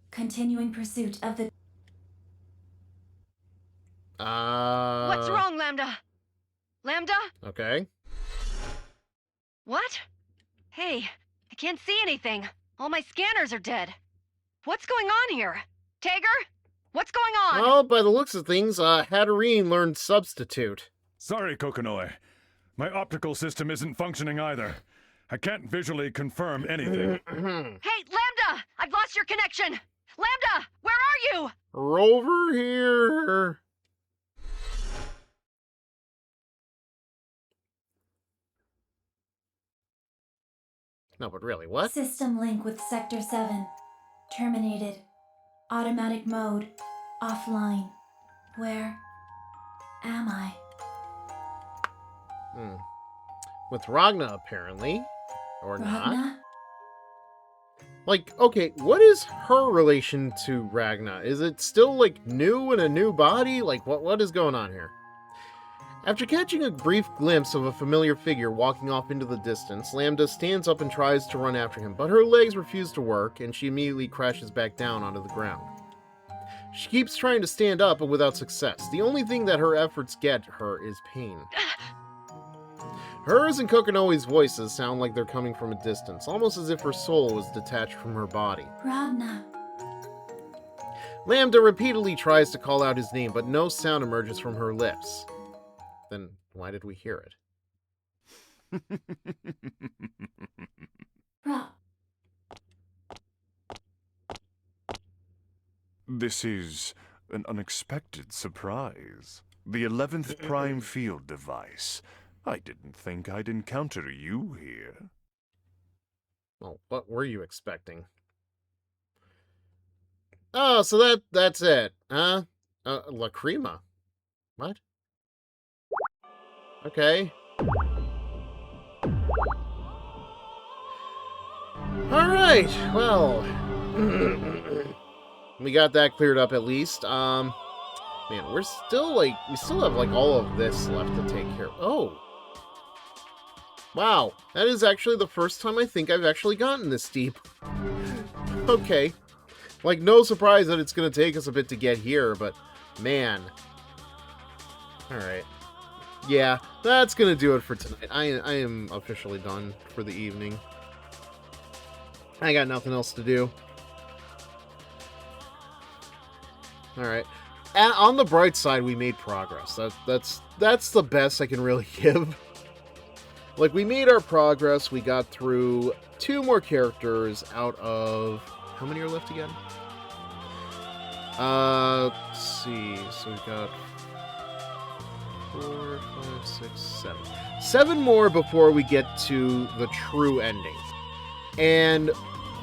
Speaker 10: Continuing pursuit of the...
Speaker 3: What's wrong, Lambda? Lambda?
Speaker 1: Okay.
Speaker 3: What? Hey, I can't see anything. All my scanners are dead. What's going on here? Tager? What's going on?
Speaker 1: Well, by the looks of things, Hatterene learned Substitute.
Speaker 11: Sorry, Kokonoe. My optical system isn't functioning either. I can't visually confirm anything.
Speaker 3: Hey, Lambda! I've lost your connection! Lambda! Where are you?
Speaker 1: Rover here. No, but really, what?
Speaker 10: System link with Sector 7. Terminated. Automatic mode. Offline. Where am I?
Speaker 1: With Ragna, apparently. Or not.
Speaker 10: Ragna?
Speaker 1: Like, okay, what is her relation to Ragna? Is it still, like, new in a new body? Like, what is going on here? After catching a brief glimpse of a familiar figure walking off into the distance, Lambda stands up and tries to run after him, but her legs refuse to work, and she immediately crashes back down onto the ground. She keeps trying to stand up, but without success. The only thing that her efforts get her is pain. Hers and Kokonoe's voices sound like they're coming from a distance, almost as if her soul was detached from her body.
Speaker 10: Ragna.
Speaker 1: Lambda repeatedly tries to call out his name, but no sound emerges from her lips. Then why did we hear it?
Speaker 18: This is an unexpected surprise. The 11th Prime Field device. I didn't think I'd encounter you here.
Speaker 1: Well, what were you expecting? Oh, so that's it, huh? Lacrima. What? Okay. Alright, well... we got that cleared up at least. Man, we still have, like, all of this left to take care of. Oh! Wow, that is actually the first time I think I've actually gotten this deep. Okay. Like, no surprise that it's gonna take us a bit to get here, but, man. Alright. Yeah, that's gonna do it for tonight. I am officially done for the evening. I got nothing else to do. Alright. And on the bright side, we made progress. That's the best I can really give. Like, we made our progress. We got through 2 more characters out of... How many are left again? Let's see. So we've got 4, 5, 6, 7. 7 more before we get to the true ending. And,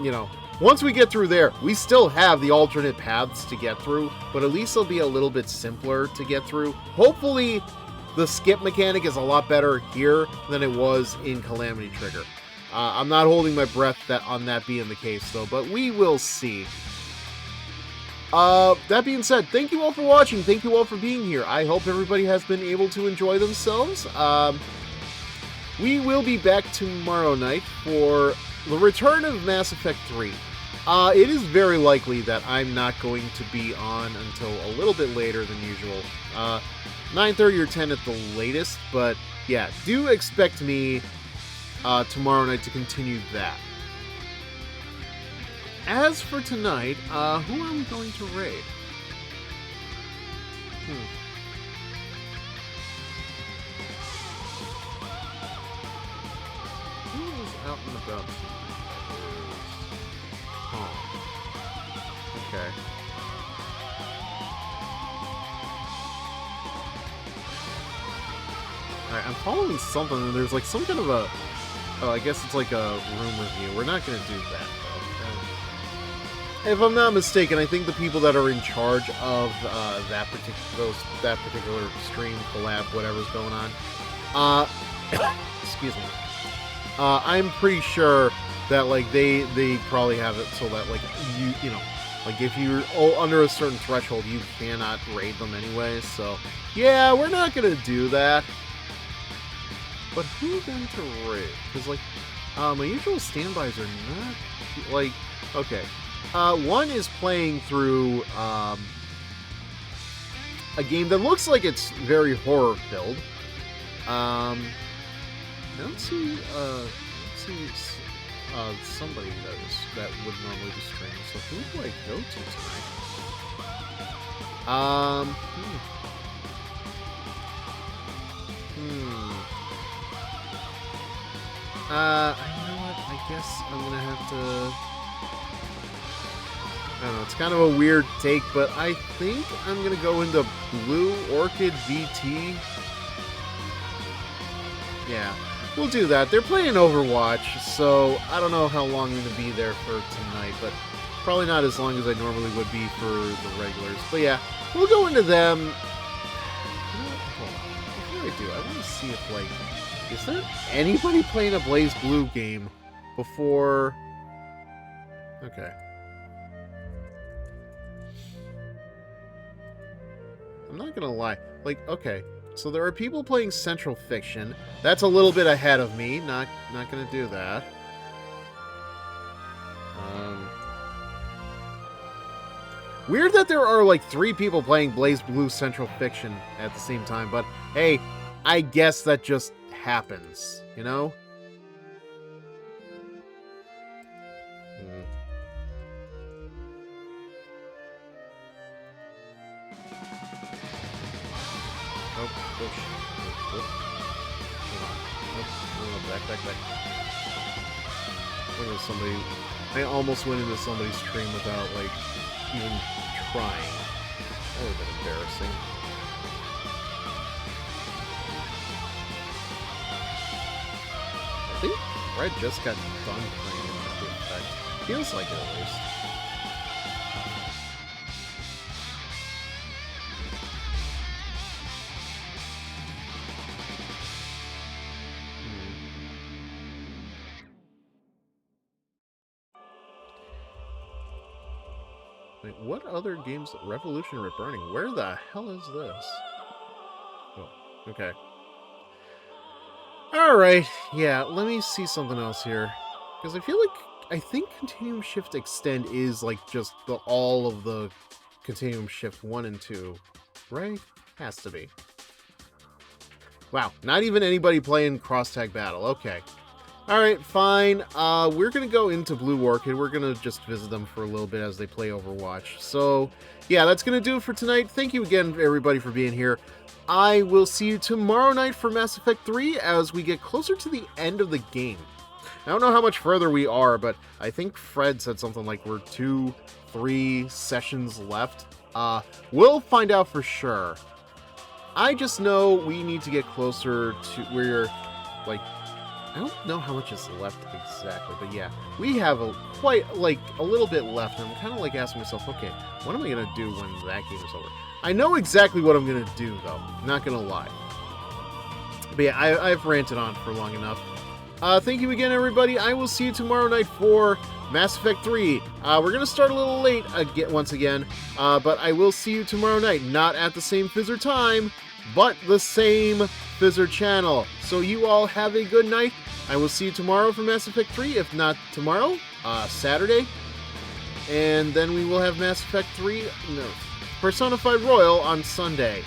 Speaker 1: you know, once we get through there, we still have the alternate paths to get through, but at least they'll be a little bit simpler to get through. Hopefully, the skip mechanic is a lot better here than it was in Calamity Trigger. I'm not holding my breath on that being the case, though, but we will see. That being said, thank you all for watching. Thank you all for being here. I hope everybody has been able to enjoy themselves. We will be back tomorrow night for the return of Mass Effect 3. It is very likely that I'm not going to be on until a little bit later than usual. 9:30 or 10 at the latest, but yeah, do expect me tomorrow night to continue that. As for tonight, who are we going to raid? Who is out and about? Oh. Okay. Alright, I'm following something, and there's like some kind of a... Oh, I guess it's like a room review. We're not going to do that, though. If I'm not mistaken, I think the people that are in charge of that particular stream, collab, whatever's going on, excuse me. I'm pretty sure that like they probably have it so that like you know, like if you're under a certain threshold, you cannot raid them anyway. So yeah, we're not gonna do that. But who then to raid? Because like my usual standbys are not like okay. One is playing through a game that looks like it's very horror filled. I don't see somebody that would normally be streaming. So who do I go to tonight? You know what? I guess I'm gonna have to. I don't know. It's kind of a weird take, but I think I'm gonna go into Blue Orchid VT. Yeah, we'll do that. They're playing Overwatch, so I don't know how long I'm going to be there for tonight, but probably not as long as I normally would be for the regulars. But yeah, we'll go into them. You know what? Hold on. Before I do, I want to see if, like, is there anybody playing a BlazBlue game before... Okay. I'm not going to lie. Like, okay. So there are people playing Central Fiction. That's a little bit ahead of me. Not gonna do that. Weird that there are like 3 people playing BlazBlue Central Fiction at the same time, but hey, I guess that just happens, you know? Oh, shit. Oh, back. Went into somebody... I almost went into somebody's stream without, like, even trying. That would have been embarrassing. I think Fred just got done playing it, in fact. Feels like it, at least. Wait, what other games? Revolution Reburning. Where the hell is this? Oh, okay. Alright, yeah, let me see something else here. Because I think Continuum Shift Extend is like just all of the Continuum Shift 1 and 2, right? Has to be. Wow, not even anybody playing Cross-Tag Battle. Okay. Alright, fine. We're gonna go into Blue Orchid. We're gonna just visit them for a little bit as they play Overwatch. So, yeah, that's gonna do it for tonight. Thank you again, everybody, for being here. I will see you tomorrow night for Mass Effect 3 as we get closer to the end of the game. I don't know how much further we are, but I think Fred said something like we're 2-3 sessions left. We'll find out for sure. I just know we need to get closer to where, like, I don't know how much is left exactly, but yeah, we have quite a little bit left, and I'm kind of like asking myself, okay, what am I going to do when that game is over? I know exactly what I'm going to do, though, not going to lie. But yeah, I've ranted on for long enough. Thank you again, everybody. I will see you tomorrow night for Mass Effect 3. We're going to start a little late once again, but I will see you tomorrow night, not at the same Fizzer time, but the same Fizzer channel. So you all have a good night. I will see you tomorrow for Mass Effect 3, if not tomorrow, Saturday. And then we will have Mass Effect 3, no, Personified Royal on Sunday.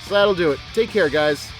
Speaker 1: So that'll do it. Take care, guys.